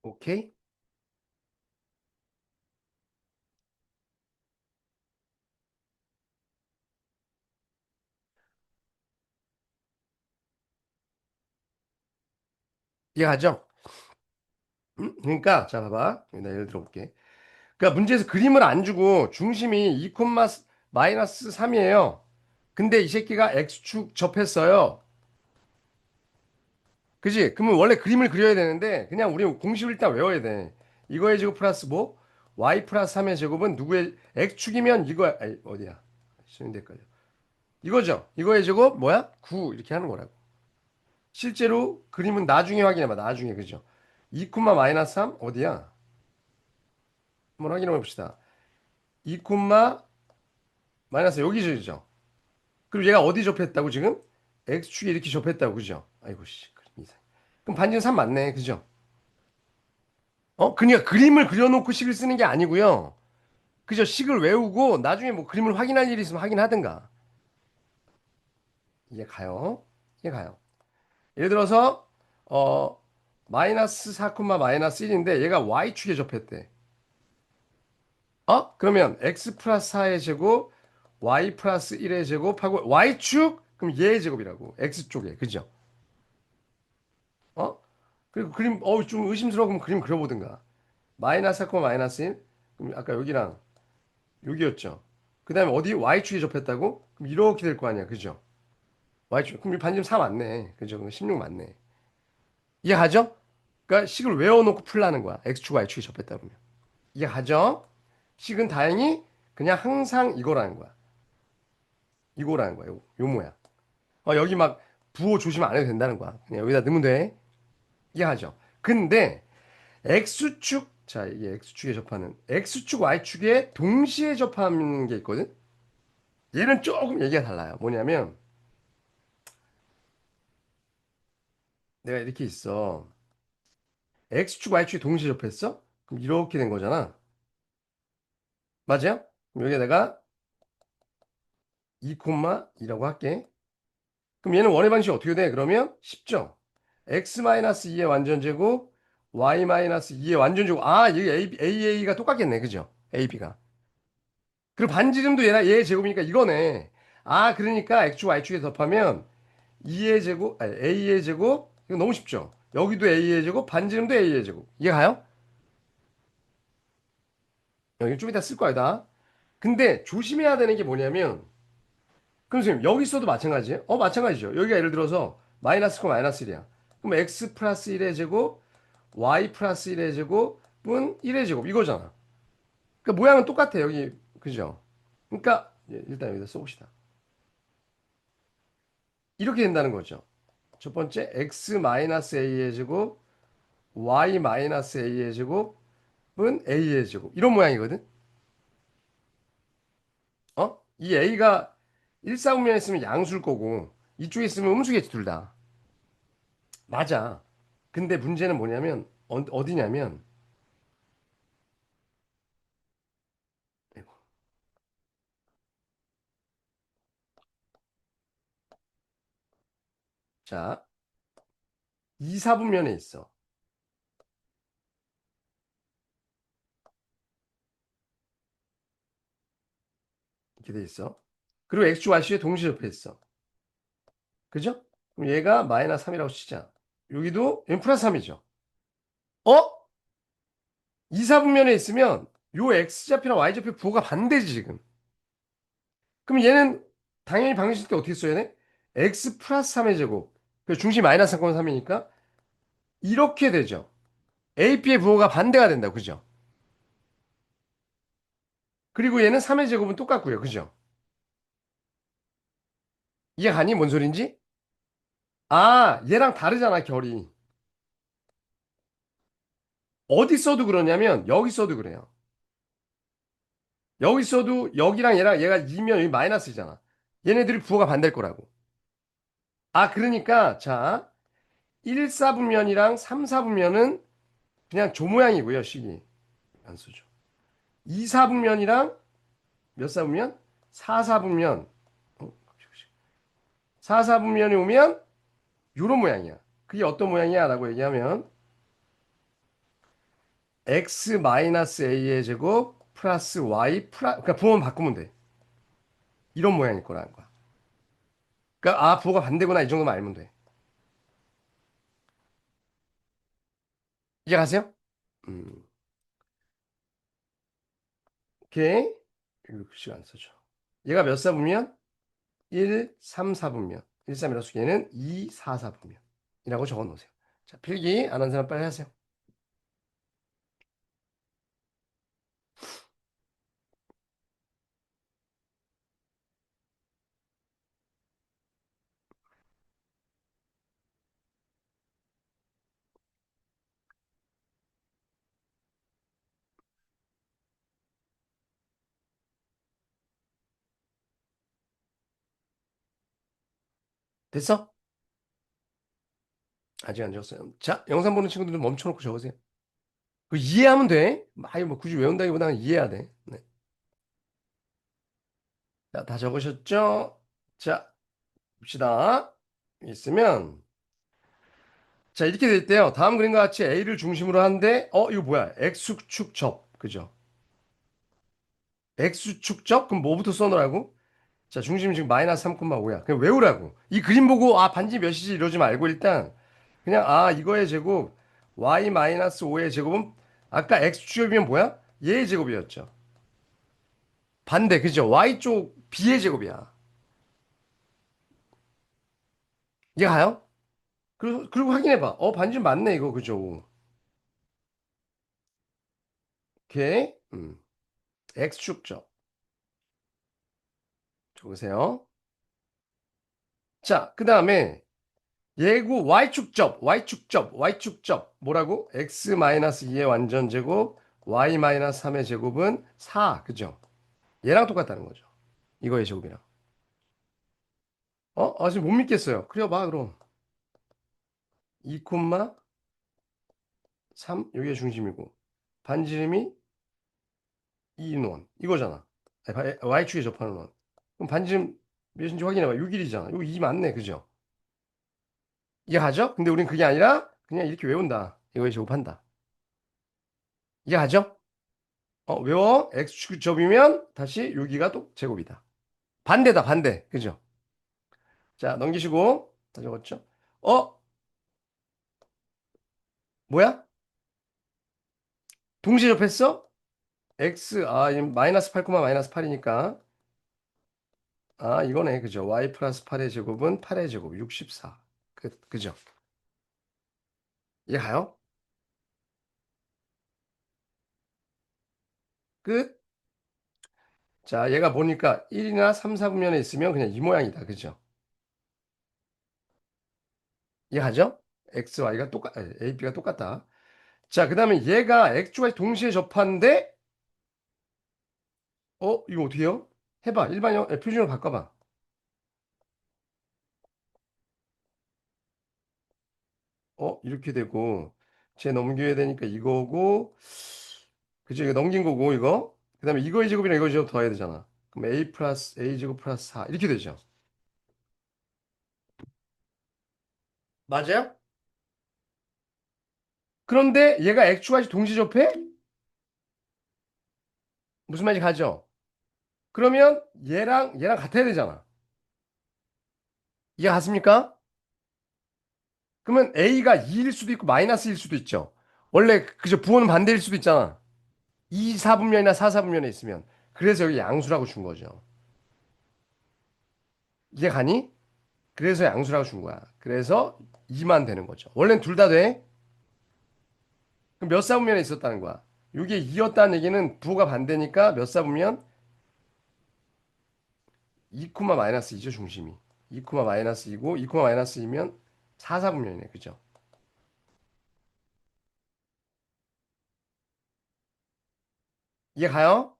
오케이? 이해가죠? 그러니까, 자, 봐봐. 나 예를 들어볼게. 그러니까 문제에서 그림을 안 주고 중심이 2, 마이너스 3이에요. 근데 이 새끼가 x축 접했어요. 그지? 그러면 원래 그림을 그려야 되는데 그냥 우리 공식을 일단 외워야 돼. 이거의 제곱 플러스 뭐? y 플러스 3의 제곱은 누구의 x축이면 이거 아니, 어디야? 쉬운 데까지. 이거죠. 이거의 제곱 뭐야? 9 이렇게 하는 거라고. 실제로 그림은 나중에 확인해봐. 나중에 그죠? 2, 마이너스 3 어디야? 한번 확인해 봅시다. 2, 마이너스 여기죠. 그리고 얘가 어디 접했다고 지금? x축에 이렇게 접했다고 그죠? 아이고 씨. 그럼 반지름 3 맞네. 그죠? 그러니까 그림을 그려놓고 식을 쓰는 게 아니고요. 그죠? 식을 외우고 나중에 뭐 그림을 확인할 일이 있으면 확인하든가. 이게 가요. 이게 가요. 예를 들어서 마이너스 4, 마이너스 1인데 얘가 y축에 접했대. 그러면 x 플러스 4의 제곱, y 플러스 1의 제곱하고 y축? 그럼 얘의 제곱이라고. x쪽에. 그죠? 어? 그리고 그림 좀 의심스러워 그럼 그림 그려보든가. 마이너스 4, 마이너스 1. 그럼 아까 여기랑 여기였죠. 그 다음에 어디? y축에 접했다고? 그럼 이렇게 될 거 아니야. 그죠? y축. 그럼 이 반지름 4 맞네. 그죠? 그럼 16 맞네. 이해가죠? 그러니까 식을 외워놓고 풀라는 거야. x축, y축이 접했다 보면. 이해가죠? 식은 다행히 그냥 항상 이거라는 거야. 이거라는 거야. 요 모양. 여기 막 부호 조심 안 해도 된다는 거야. 그냥 여기다 넣으면 돼. 이해하죠? 근데 x축, 자, 이게 x축에 접하는 x축, y축에 동시에 접하는 게 있거든? 얘는 조금 얘기가 달라요. 뭐냐면 내가 이렇게 있어. x축, y축이 동시에 접했어? 그럼 이렇게 된 거잖아. 맞아요? 그럼 여기에 내가 2,2라고 할게. 그럼 얘는 원의 방식이 어떻게 돼? 그러면 쉽죠? x-2의 완전제곱, y-2의 완전제곱. 여기 AA가 똑같겠네. 그죠? AB가. 그리고 반지름도 얘의 제곱이니까 이거네. 그러니까 x축, y축에 접하면 2의 제곱, 아니, a의 제곱. 이거 너무 쉽죠? 여기도 a의 제곱, 반지름도 a의 제곱. 이해 가요? 여기 좀 이따 쓸 거야, 다. 근데 조심해야 되는 게 뭐냐면, 그럼 선생님, 여기 있어도 마찬가지예요? 마찬가지죠. 여기가 예를 들어서 마이너스 마이너스 1이야. 그럼 x 플러스 1의 제곱, y 플러스 1의 제곱은 1의 제곱 이거잖아. 그러니까 모양은 똑같아, 여기. 그죠? 그러니까 일단 여기다 써봅시다. 이렇게 된다는 거죠. 첫 번째, x 마이너스 a의 제곱, y 마이너스 a의 제곱은 a의 제곱. 이런 모양이거든? 이 a가 일사분면에 있으면 양수일 거고, 이쪽에 있으면 음수겠지, 둘 다. 맞아. 근데 문제는 뭐냐면, 어디냐면, 아이고, 자, 이사분면에 있어. 이렇게 돼 있어. 그리고 x축, y축에 동시에 접해 있어. 그죠? 그럼 얘가 마이너스 3이라고 치자. 여기도 n 플러스 3이죠. 어? 이사분면에 있으면 요 x좌표랑 y좌표 부호가 반대지, 지금. 그럼 얘는 당연히 방정식 때 어떻게 써야 돼? x 플러스 3의 제곱. 그 중심 마이너스 3,3이니까 이렇게 되죠. A, B의 부호가 반대가 된다. 그죠? 그리고 얘는 3의 제곱은 똑같고요. 그죠? 이해 가니? 뭔 소린지? 아, 얘랑 다르잖아, 결이. 어디 써도 그러냐면, 여기 써도 그래요. 여기 써도 여기랑 얘랑 얘가 2면 여기 마이너스잖아. 얘네들이 부호가 반대일 거라고. 아, 그러니까, 자, 1, 4분면이랑 3, 4분면은 그냥 조 모양이고요, 식이. 안 쓰죠. 2, 4분면이랑 몇 사분면? 4, 4분면. 4, 4분면이 오면 요런 모양이야. 그게 어떤 모양이야? 라고 얘기하면 x 마이너스 a의 제곱 플러스 y 그러니까 부호만 바꾸면 돼. 이런 모양일 거라는 거야. 그러니까 아 부호가 반대구나 이 정도만 알면 돼. 이해가세요? 음, 오케이. 이거 글씨가 안 써져. 얘가 몇 사분면? 1, 3, 4분면. 1, 3이라서 얘는 2, 4, 4분면. 이라고 적어 놓으세요. 자, 필기 안 한 사람 빨리 하세요. 됐어? 아직 안 적었어요. 자, 영상 보는 친구들도 멈춰놓고 적으세요. 그 이해하면 돼. 아니 뭐 굳이 외운다기보다는 이해해야 돼. 네. 자, 다 적으셨죠? 자, 봅시다. 있으면 자, 이렇게 돼 있대요. 다음 그림과 같이 A를 중심으로 하는데 이거 뭐야? X축 접. 그죠? X축 접? 그럼 뭐부터 써놓으라고? 자, 중심이 지금 마이너스 3,5야. 그냥 외우라고. 이 그림 보고 아, 반지 몇이지 이러지 말고 일단 그냥 아, 이거의 제곱 Y 마이너스 5의 제곱은 아까 X축이면 뭐야? 얘의 제곱이었죠. 반대, 그죠? Y쪽 B의 제곱이야. 이해 가요? 그리고 확인해봐. 반지 맞네, 이거. 그죠? 오케이. X축 접. 적으세요. 자, 그 다음에 예고 Y축접, Y축접, Y축접. 뭐라고? X-2의 완전 제곱, Y-3의 제곱은 4. 그죠? 얘랑 똑같다는 거죠. 이거의 제곱이랑. 아직 못 믿겠어요. 그려봐, 그럼. 2,3, 여기가 중심이고. 반지름이 2인원. 이거잖아. Y축에 접하는 원. 그럼 반지름 몇인지 확인해봐. 6일이잖아. 이거 2 맞네. 그죠? 이해가죠? 근데 우린 그게 아니라 그냥 이렇게 외운다. 이거에 제곱한다. 이해가죠? 외워. X축접이면 다시 여기가 또 제곱이다. 반대다, 반대. 그죠? 자, 넘기시고. 다 적었죠? 어? 뭐야? 동시에 접했어? 이 마이너스 8, 마이너스 8이니까. 아, 이거네. 그죠? Y 플러스 8의 제곱은 8의 제곱, 64. 그죠? 이해가요? 끝. 자, 얘가 보니까 1이나 3, 4분면에 있으면 그냥 이 모양이다. 그죠? 이해하죠? X, Y가 A, B가 똑같다. 자, 그 다음에 얘가 X축과 동시에 접하는데, 이거 어떻게 해요? 해봐. 표준으로 바꿔봐. 이렇게 되고, 쟤 넘겨야 되니까 이거고, 그죠? 이거 넘긴 거고, 이거. 그 다음에 이거의 제곱이랑 이거의 제곱 더해야 되잖아. 그럼 A 플러스 A 제곱 플러스 4. 이렇게 되죠. 맞아요? 그런데 얘가 X축까지 동시 접해? 무슨 말인지 가죠? 그러면 얘랑 같아야 되잖아. 이해 갔습니까? 그러면 A가 2일 수도 있고 마이너스일 수도 있죠. 원래 그죠? 부호는 반대일 수도 있잖아. 2, 4분면이나 4, 4분면에 있으면. 그래서 여기 양수라고 준 거죠. 이해 가니? 그래서 양수라고 준 거야. 그래서 2만 되는 거죠. 원래는 둘 다 돼. 그럼 몇 사분면에 있었다는 거야. 이게 2였다는 얘기는 부호가 반대니까 몇 사분면? 2 마이너스 2죠, 중심이. 2 마이너스 2고 2 마이너스 2면 4, 4분면이네. 그죠? 이해 가요?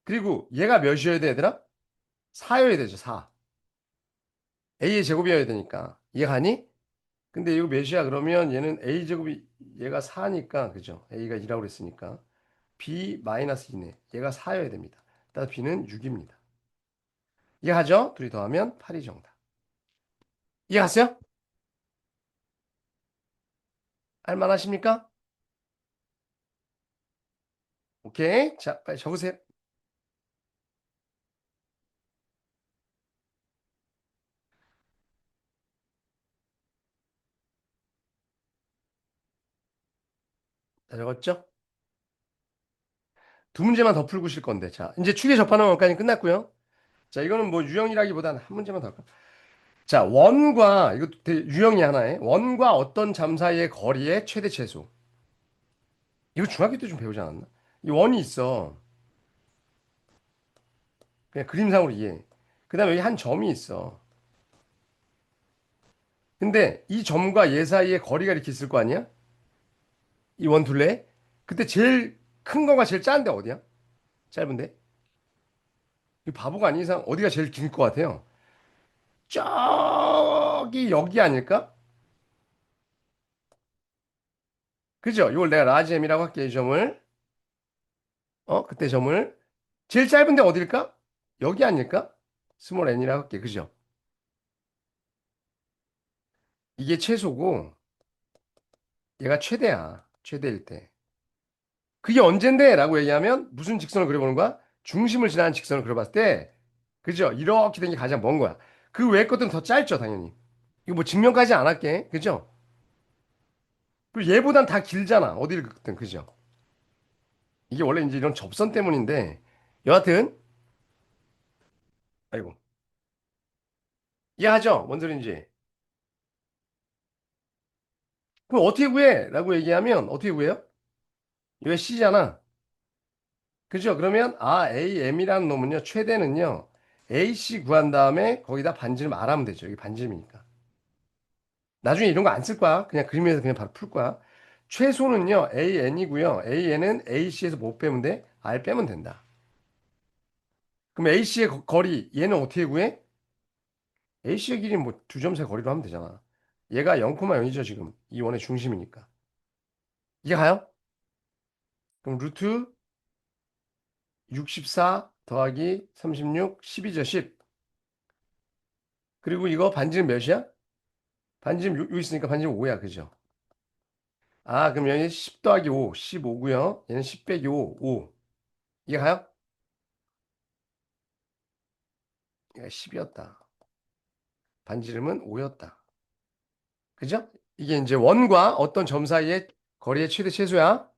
그리고 얘가 몇이어야 돼, 얘들아? 4여야 되죠, 4. a의 제곱이어야 되니까. 이해 가니? 근데 이거 몇이야? 그러면 얘는 a 제곱이 얘가 4니까 그죠? a가 2라고 그랬으니까 b 마이너스 2네. 얘가 4여야 됩니다. 따라서 b는 6입니다. 이해가죠? 둘이 더하면 8이 정답. 이해갔어요? 할만하십니까? 오케이. 자, 빨리 적으세요. 다 적었죠? 두 문제만 더 풀고 실 건데. 자, 이제 추계 접하는 것까지 끝났고요. 자, 이거는 뭐 유형이라기보다는 한 문제만 더 할까? 자, 원과 이거 되게 유형이 하나에 원과 어떤 점 사이의 거리의 최대 최소. 이거 중학교 때 좀 배우지 않았나? 이 원이 있어. 그냥 그림상으로 이해. 그다음에 여기 한 점이 있어. 근데 이 점과 얘 사이에 거리가 이렇게 있을 거 아니야? 이 원 둘레. 그때 제일 큰 거가 제일 작은데 어디야? 짧은데? 이 바보가 아닌 이상 어디가 제일 길 것 같아요? 저기 여기 아닐까? 그죠? 이걸 내가 라지 M이라고 할게, 이 점을. 그때 점을. 제일 짧은데 어딜까? 여기 아닐까? 스몰 n이라고 할게, 그죠? 이게 최소고, 얘가 최대야. 최대일 때. 그게 언젠데? 라고 얘기하면 무슨 직선을 그려보는 거야? 중심을 지나는 직선을 그려봤을 때, 그죠? 이렇게 된 게 가장 먼 거야. 그 외의 것들은 더 짧죠, 당연히. 이거 뭐 증명까지 안 할게, 그죠? 그리고 얘보단 다 길잖아, 어디를 긋든, 그죠? 이게 원래 이제 이런 접선 때문인데, 여하튼, 아이고, 이해하죠? 뭔 소린지. 그럼 어떻게 구해? 라고 얘기하면, 어떻게 구해요? 이거 C잖아. 그죠? 그러면, AM이라는 놈은요, 최대는요, AC 구한 다음에 거기다 반지름 R하면 되죠. 이게 반지름이니까. 나중에 이런 거 안 쓸 거야. 그냥 그림에서 그냥 바로 풀 거야. 최소는요, AN이고요. AN은 AC에서 못 빼면 돼? R 빼면 된다. 그럼 AC의 거리, 얘는 어떻게 구해? AC의 길이는 뭐 두 점 세 거리로 하면 되잖아. 얘가 0,0이죠, 지금. 이 원의 중심이니까. 이게 가요? 그럼 루트 64 더하기 36, 12죠, 10. 그리고 이거 반지름 몇이야? 반지름 여기 있으니까 반지름 5야, 그죠? 그럼 여기 10 더하기 5, 15고요. 얘는 10 빼기 5, 5. 이게 가요? 얘가 10이었다. 반지름은 5였다. 그죠? 이게 이제 원과 어떤 점 사이의 거리의 최대 최소야.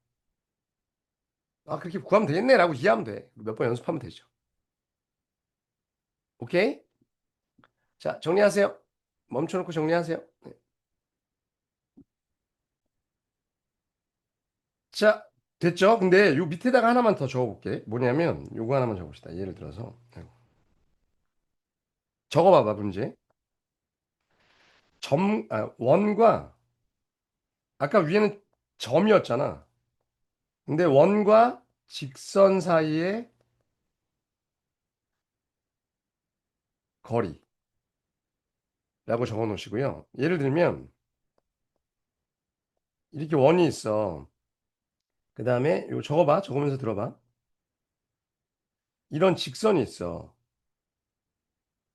그렇게 구하면 되겠네라고 이해하면 돼. 몇 번 연습하면 되죠. 오케이? 자, 정리하세요. 멈춰놓고 정리하세요. 네. 자, 됐죠? 근데 요 밑에다가 하나만 더 적어볼게. 뭐냐면 요거 하나만 적읍시다. 예를 들어서 아이고. 적어봐봐 문제. 원과 아까 위에는 점이었잖아. 근데 원과 직선 사이의 거리라고 적어 놓으시고요. 예를 들면 이렇게 원이 있어. 그 다음에 이거 적어봐. 적으면서 들어봐. 이런 직선이 있어.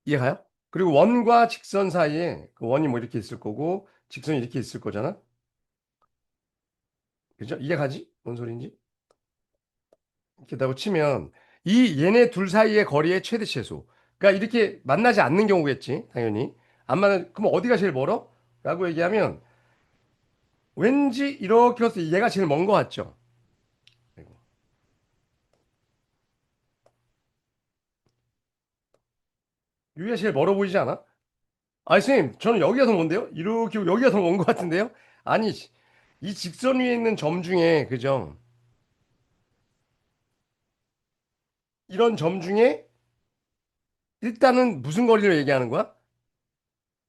이해가요? 그리고 원과 직선 사이에 그 원이 뭐 이렇게 있을 거고 직선이 이렇게 있을 거잖아. 그죠? 이해가지? 뭔 소리인지? 이렇게다고 치면 이 얘네 둘 사이의 거리의 최대 최소. 그러니까 이렇게 만나지 않는 경우겠지. 당연히. 안 만나 그럼 어디가 제일 멀어? 라고 얘기하면 왠지 이렇게 해서 얘가 제일 먼 거 같죠? 아이고. 여기가 제일 멀어 보이지 않아? 선생님, 저는 여기가 더 먼데요? 이렇게 여기가 더 먼 것 같은데요? 아니, 이 직선 위에 있는 점 중에, 그죠? 이런 점 중에 일단은 무슨 거리를 얘기하는 거야?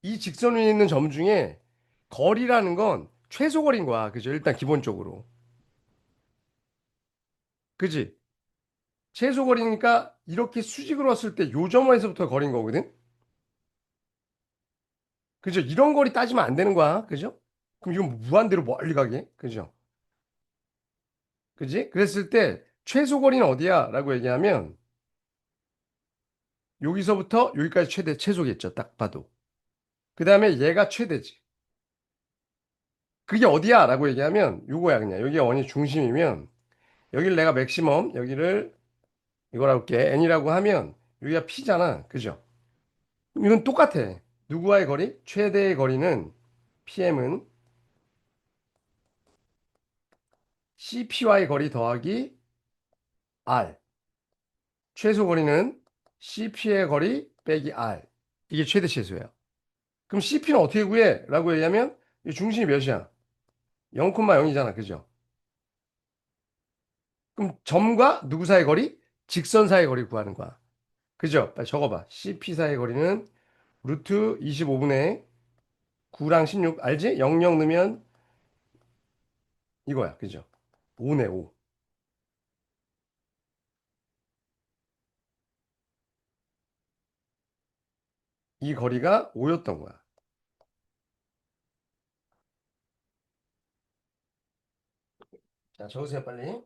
이 직선 위에 있는 점 중에 거리라는 건 최소 거리인 거야. 그죠? 일단 기본적으로. 그지? 최소 거리니까 이렇게 수직으로 왔을 때 요 점에서부터 거리인 거거든? 그죠? 이런 거리 따지면 안 되는 거야. 그죠? 그럼 이건 무한대로 멀리 가게. 그죠? 그지? 그랬을 때 최소 거리는 어디야? 라고 얘기하면 여기서부터 여기까지 최대 최소겠죠. 딱 봐도. 그 다음에 얘가 최대지. 그게 어디야? 라고 얘기하면 요거야 그냥. 여기가 원이 중심이면 여기를 내가 맥시멈 여기를 이거라고 할게. n이라고 하면 여기가 p잖아. 그죠? 이건 똑같아. 누구와의 거리? 최대의 거리는 pm은 cp와의 거리 더하기 r. 최소 거리는 cp의 거리 빼기 r. 이게 최대 최소야. 그럼 cp는 어떻게 구해? 라고 얘기하면 이 중심이 몇이야? 0,0이잖아. 그죠? 그럼 점과 누구 사이의 거리? 직선 사이의 거리 구하는 거야. 그죠? 빨리 적어봐. CP 사이의 거리는 루트 25분의 9랑 16 알지? 00 넣으면 이거야. 그죠? 5네 5. 이 거리가 5였던 거야. 자, 적으세요 빨리.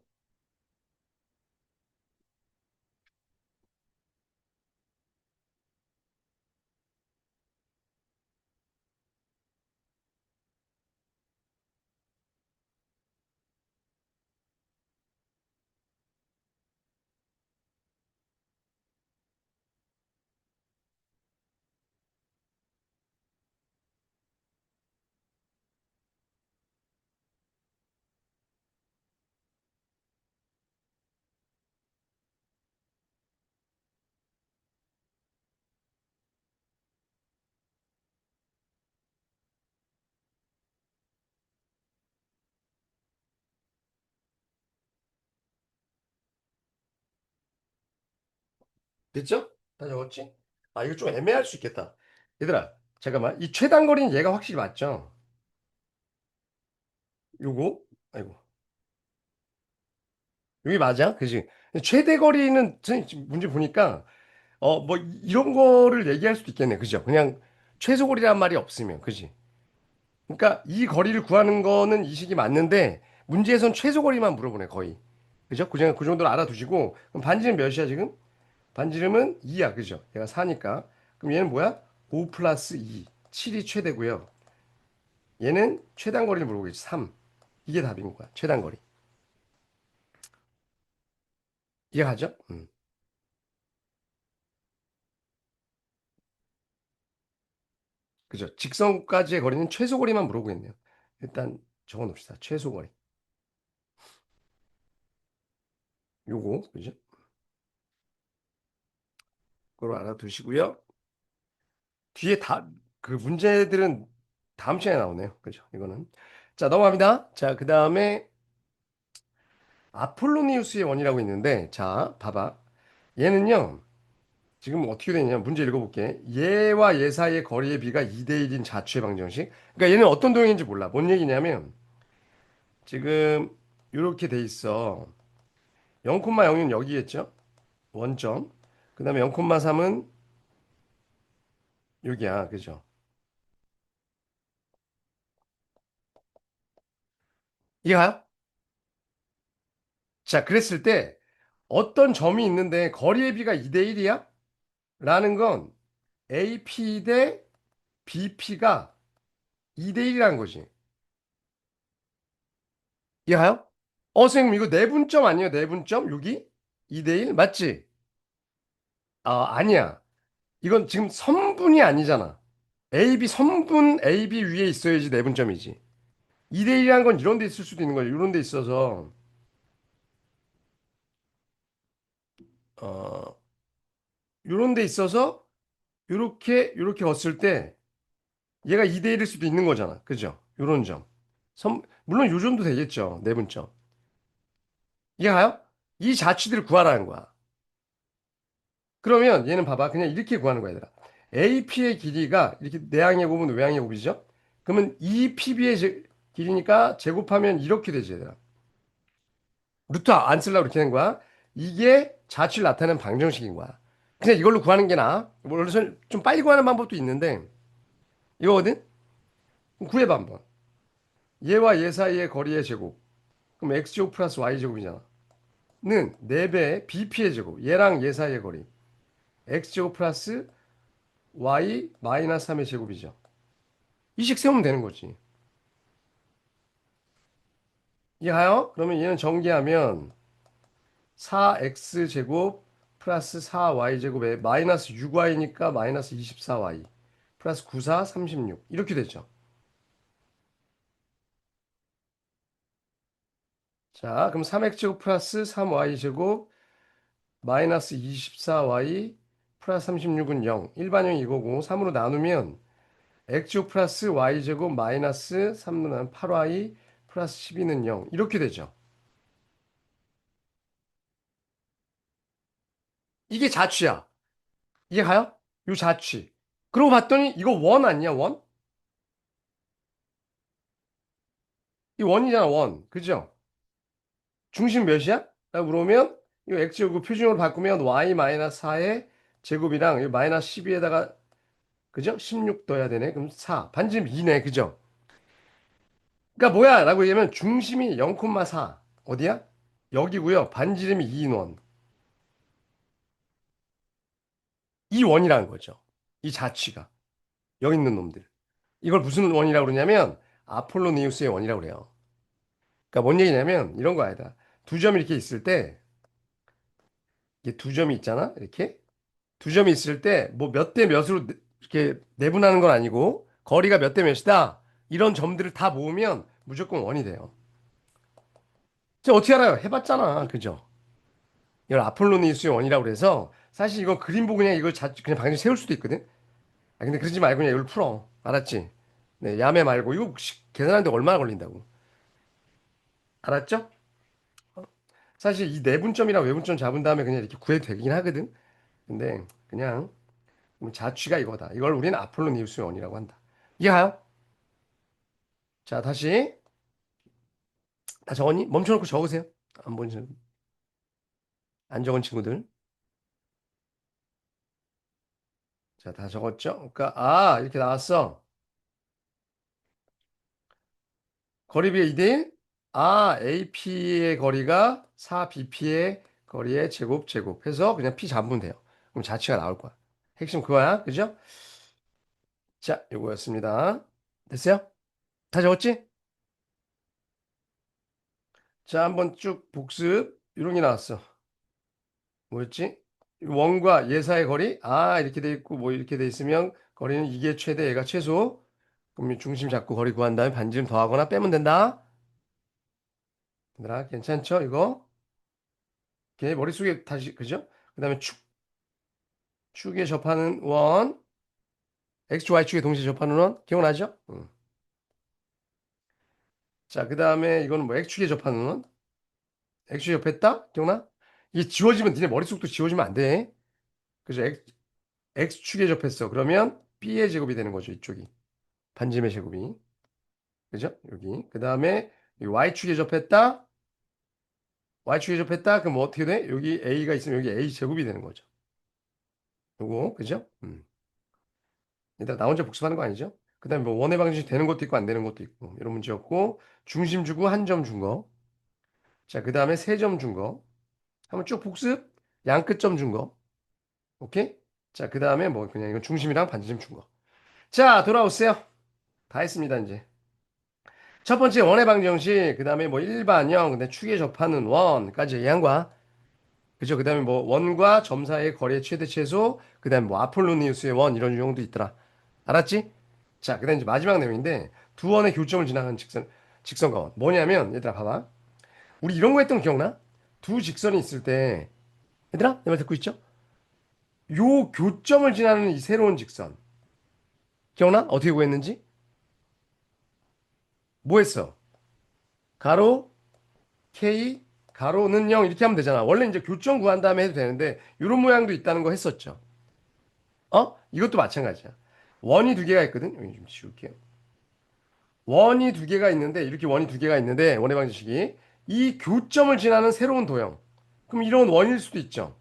됐죠? 다 적었지? 아, 이거 좀 애매할 수 있겠다. 얘들아, 잠깐만. 이 최단 거리는 얘가 확실히 맞죠? 요거? 아이고. 여기 맞아? 그지? 최대 거리는 선생님 지금 문제 보니까 뭐 이런 거를 얘기할 수도 있겠네. 그죠? 그냥 최소 거리란 말이 없으면. 그지? 그러니까 이 거리를 구하는 거는 이 식이 맞는데 문제에선 최소 거리만 물어보네, 거의. 그죠? 그 정도로 알아두시고 그럼 반지름 몇이야, 지금? 반지름은 2야. 그죠? 얘가 4니까. 그럼 얘는 뭐야? 5 플러스 2. 7이 최대고요. 얘는 최단 거리를 물어보겠지. 3. 이게 답인 거야. 최단 거리. 이해가죠? 그죠? 직선까지의 거리는 최소 거리만 물어보겠네요. 일단 적어 놓읍시다. 최소 거리. 요거, 그죠? 그걸 알아두시고요. 뒤에 그 문제들은 다음 시간에 나오네요. 그죠? 이거는. 자, 넘어갑니다. 자, 그 다음에 아폴로니우스의 원이라고 있는데, 자, 봐봐. 얘는요, 지금 어떻게 되냐? 문제 읽어볼게. 얘와 얘 사이의 거리의 비가 2대 1인 자취의 방정식. 그러니까 얘는 어떤 도형인지 몰라. 뭔 얘기냐면, 지금 이렇게 돼 있어. 0,0은 여기겠죠? 원점. 그 다음에 0,3은 여기야. 그죠? 이해가요? 자, 그랬을 때 어떤 점이 있는데 거리의 비가 2대 1이야? 라는 건 AP 대 BP가 2대 1이라는 거지. 이해가요? 선생님, 이거 내분점 아니에요? 내분점? 여기? 2대 1? 맞지? 아니야. 이건 지금 선분이 아니잖아. AB, 선분 AB 위에 있어야지 내분점이지. 2대 1이라는 건 이런 데 있을 수도 있는 거예요. 이런 데 있어서, 어, 이런 데 있어서, 요렇게 걷을 때, 얘가 2대 1일 수도 있는 거잖아. 그죠? 요런 점. 물론 요 정도 되겠죠. 내분점. 이해가요? 이 자취들을 구하라는 거야. 그러면 얘는 봐봐. 그냥 이렇게 구하는 거야, 얘들아. AP의 길이가 이렇게 내항의 곱은 외항의 곱이죠? 그러면 EPB의 길이니까 제곱하면 이렇게 되지, 얘들아. 루트 안 쓰려고 이렇게 된 거야. 이게 자취를 나타내는 방정식인 거야. 그냥 이걸로 구하는 게 나아. 물론 좀 빨리 구하는 방법도 있는데 이거거든? 그럼 구해봐 한번. 얘와 얘 사이의 거리의 제곱. 그럼 x제곱 플러스 y제곱이잖아. 는 4배 bp의 제곱. 얘랑 얘 사이의 거리. x제곱 플러스 y 마이너스 3의 제곱이죠. 이 식 세우면 되는 거지. 이해가요? 그러면 얘는 전개하면 4x제곱 플러스 4y제곱에 마이너스 6y니까 마이너스 24y 플러스 9, 4, 36 이렇게 되죠. 자, 그럼 3x제곱 플러스 3y제곱 마이너스 24y 플러스 36은 0. 일반형이 이거고 3으로 나누면 x제곱 플러스 y제곱 마이너스 3으로 나누면 8y 플러스 12는 0. 이렇게 되죠. 이게 자취야. 이해 가요? 요 자취. 그러고 봤더니 이거 원 아니야, 원? 이 원이잖아, 원. 그죠? 중심 몇이야? 라고 물어보면 이거 x제곱 표준으로 바꾸면 y 마이너스 4의 제곱이랑 이 마이너스 12에다가 그죠? 16 넣어야 되네. 그럼 4. 반지름 2네. 그죠? 그러니까 뭐야? 라고 얘기하면 중심이 0,4. 어디야? 여기고요. 반지름이 2인 원. 이 원이라는 거죠. 이 자취가. 여기 있는 놈들. 이걸 무슨 원이라고 그러냐면 아폴로니우스의 원이라고 그래요. 그러니까 뭔 얘기냐면 이런 거 아니다. 두 점이 이렇게 있을 때 이게 두 점이 있잖아. 이렇게. 두 점이 있을 때 뭐 몇 대 몇으로 이렇게 내분하는 건 아니고 거리가 몇 대 몇이다. 이런 점들을 다 모으면 무조건 원이 돼요. 저 어떻게 알아요? 해봤잖아. 그죠? 이걸 아폴로니우스의 원이라고 그래서 사실 이거 그림 보고 그냥 이걸 그냥 방정 세울 수도 있거든. 아 근데 그러지 말고 그냥 이걸 풀어. 알았지? 네, 야매 말고 이거 계산하는데 얼마나 걸린다고. 알았죠? 사실 이 내분점이랑 외분점 잡은 다음에 그냥 이렇게 구해도 되긴 하거든. 근데 그냥 자취가 이거다. 이걸 우리는 아폴로니우스의 원이라고 한다. 이해가요? 자, 다시. 다 적었니? 멈춰놓고 적으세요. 안 보이세요? 안 적은 친구들. 자, 다 적었죠? 그러니까 이렇게 나왔어. 거리비의 2대1. AP의 거리가 4BP의 거리의 제곱 해서 그냥 P 잡으면 돼요. 그럼 자취가 나올 거야. 핵심 그거야. 그죠? 자, 요거였습니다. 됐어요? 다 적었지? 자, 한번 쭉 복습. 이런 게 나왔어. 뭐였지? 원과 예사의 거리? 이렇게 돼 있고, 뭐 이렇게 돼 있으면 거리는 이게 최대, 얘가 최소. 그럼 중심 잡고 거리 구한 다음에 반지름 더하거나 빼면 된다. 얘들아, 괜찮죠? 이거? 걔 머릿속에 다시, 그죠? 그 다음에 축에 접하는 원. X, Y축에 동시에 접하는 원. 기억나죠? 응. 자, 그 다음에 이거는 뭐 X축에 접하는 원. X축에 접했다? 기억나? 이게 지워지면 니네 머릿속도 지워지면 안 돼. 그죠? X축에 접했어. 그러면 B의 제곱이 되는 거죠, 이쪽이. 반지름의 제곱이. 그죠? 여기. 그 다음에 Y축에 접했다. Y축에 접했다. 그럼 뭐 어떻게 돼? 여기 A가 있으면 여기 A 제곱이 되는 거죠. 요거. 그죠? 일단 나 혼자 복습하는 거 아니죠? 그 다음에 뭐 원의 방정식 되는 것도 있고 안 되는 것도 있고 이런 문제였고 중심 주고 한 점 준 거. 자, 그 다음에 세 점 준 거. 한번 쭉 복습. 양 끝점 준 거. 오케이? 자, 그 다음에 뭐 그냥 이건 중심이랑 반지름 준 거. 자, 돌아오세요. 다 했습니다, 이제. 첫 번째 원의 방정식, 그 다음에 뭐 일반형, 근데 축에 접하는 원까지 얘기한 거야. 그죠? 그 다음에 뭐 원과 점 사이의 거리의 최대 최소, 그 다음에 뭐 아폴로니우스의 원 이런 유형도 있더라. 알았지? 자, 그 다음에 이제 마지막 내용인데 두 원의 교점을 지나가는 직선과 원. 뭐냐면 얘들아 봐봐. 우리 이런 거 했던 거 기억나? 두 직선이 있을 때 얘들아 내 말 듣고 있죠? 요 교점을 지나는 이 새로운 직선 기억나? 어떻게 구했는지? 뭐 했어? 가로 K 가로는 0 이렇게 하면 되잖아. 원래 이제 교점 구한 다음에 해도 되는데 이런 모양도 있다는 거 했었죠. 어? 이것도 마찬가지야. 원이 두 개가 있거든. 여기 좀 지울게요. 원이 두 개가 있는데 이렇게 원이 두 개가 있는데 원의 방정식이 이 교점을 지나는 새로운 도형. 그럼 이런 원일 수도 있죠.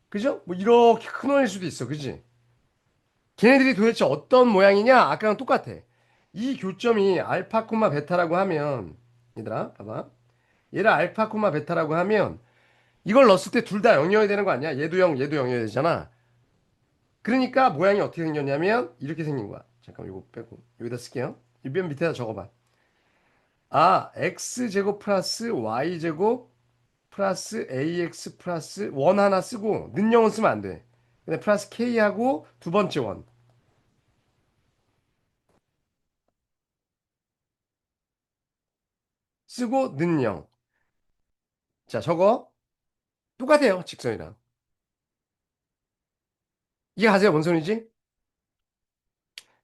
그죠? 뭐 이렇게 큰 원일 수도 있어. 그지? 걔네들이 도대체 어떤 모양이냐? 아까랑 똑같아. 이 교점이 알파, 베타라고 하면 얘들아, 봐봐. 얘를 알파, 베타라고 하면 이걸 넣었을 때 둘 다 0이어야 되는 거 아니야? 얘도 0, 얘도 0이어야 되잖아. 그러니까 모양이 어떻게 생겼냐면 이렇게 생긴 거야. 잠깐 이거 빼고 여기다 쓸게요. 이 맨 밑에다 적어봐. 아, x제곱 플러스 y제곱 플러스 ax 플러스 원 하나 쓰고 는 0은 쓰면 안 돼. 근데 플러스 k하고 두 번째 원 쓰고 는 0. 자, 저거 똑같아요. 직선이랑. 이게 가세요. 뭔 소리지?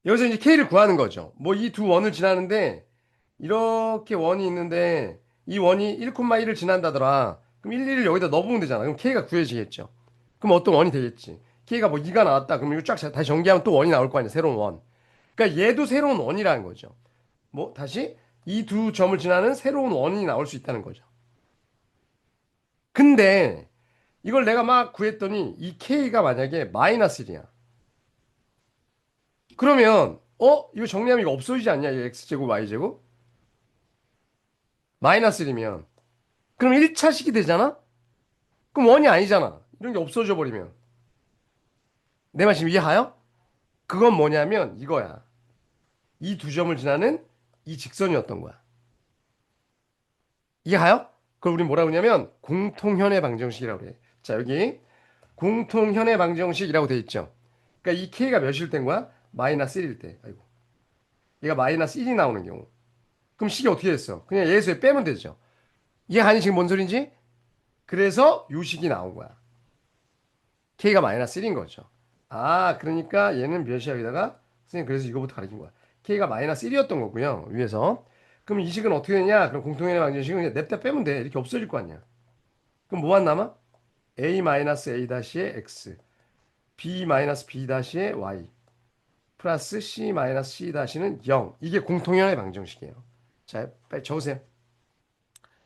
여기서 이제 k를 구하는 거죠. 뭐 이 두 원을 지나는데 이렇게 원이 있는데 이 원이 1,1을 지난다더라. 그럼 1, 2를 여기다 넣어보면 되잖아. 그럼 k가 구해지겠죠. 그럼 어떤 원이 되겠지. k가 뭐 2가 나왔다. 그럼 이거 쫙 다시 전개하면 또 원이 나올 거 아니야. 새로운 원. 그러니까 얘도 새로운 원이라는 거죠. 뭐 다시 이 두 점을 지나는 새로운 원이 나올 수 있다는 거죠. 근데 이걸 내가 막 구했더니 이 k가 만약에 마이너스 1이야. 그러면 이거 정리하면 이거 없어지지 않냐? 이 x제곱 y제곱? 마이너스 1이면 그럼 1차식이 되잖아? 그럼 원이 아니잖아. 이런 게 없어져 버리면. 내 말 지금 이해하여? 그건 뭐냐면 이거야. 이 두 점을 지나는 이 직선이었던 거야. 이해하여? 그걸 우리 뭐라고 하냐면 공통현의 방정식이라고 그래. 자, 여기 공통현의 방정식이라고 돼 있죠. 그러니까 이 k가 몇일 땐 거야? 마이너스 1일 때. 아이고. 얘가 마이너스 1이 나오는 경우. 그럼 식이 어떻게 됐어? 그냥 예수에 빼면 되죠. 이게 아니 지금 뭔 소린지? 그래서 요 식이 나온 거야. k가 마이너스 1인 거죠. 아, 그러니까 얘는 몇이야 여기다가 선생님 그래서 이거부터 가르친 거야. k가 마이너스 1이었던 거고요. 위에서. 그럼 이 식은 어떻게 되냐? 그럼 공통연의 방정식은 그냥 냅다 빼면 돼. 이렇게 없어질 거 아니야. 그럼 뭐만 남아? a 마이너스 a 다시의 x, b 마이너스 b 다시의 y, 플러스 c 마이너스 c 다시는 0. 이게 공통연의 방정식이에요. 자, 빨리 적으세요.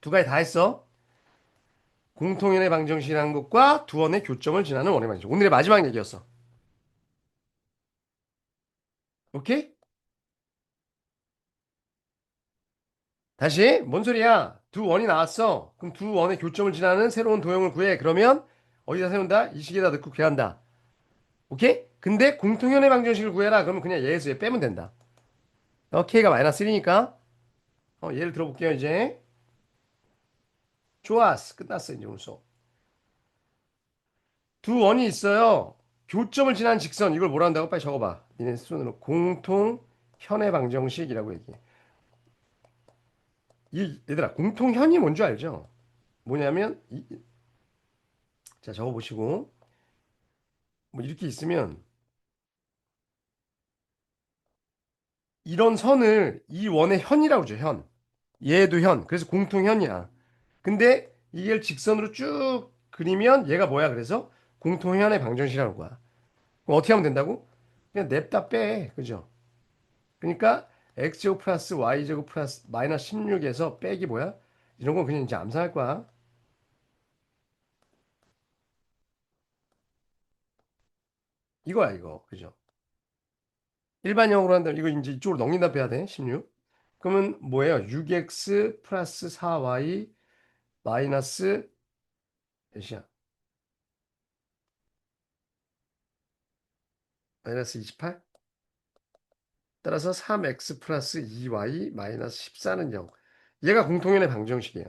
두 가지 다 했어. 공통연의 방정식이라는 것과 두 원의 교점을 지나는 원의 방정식. 오늘의 마지막 얘기였어. 오케이? 다시 뭔 소리야? 두 원이 나왔어. 그럼 두 원의 교점을 지나는 새로운 도형을 구해. 그러면 어디다 세운다? 이 식에다 넣고 구한다. 오케이? 근데 공통연의 방정식을 구해라. 그러면 그냥 얘에서 얘 빼면 된다. k가 마이너스 1이니까 예를 들어볼게요 이제. 좋았어. 끝났어 이제 오늘 수업. 두 원이 있어요. 교점을 지난 직선 이걸 뭐라 한다고 빨리 적어봐. 니네 손으로 공통현의 방정식이라고 얘기해. 얘들아 공통현이 뭔지 알죠? 뭐냐면 자 적어보시고 뭐 이렇게 있으면 이런 선을 이 원의 현이라고 그러죠, 현. 얘도 현. 그래서 공통현이야. 근데 이걸 직선으로 쭉 그리면 얘가 뭐야? 그래서 공통현의 방정식이라는 거야. 그럼 어떻게 하면 된다고? 그냥 냅다 빼. 그죠? 그러니까 x제곱 플러스 y제곱 플러스 마이너스 16에서 빼기 뭐야? 이런 건 그냥 이제 암산할 거야. 이거야, 이거. 그죠? 일반 영어로 한다면 이거 이제 이쪽으로 넘긴다 빼야 돼. 16. 그러면 뭐예요? 6x 플러스 4y 마이너스 몇이야? 마이너스 28? 따라서 3x 플러스 2y 마이너스 14는 0. 얘가 공통연의 방정식이에요.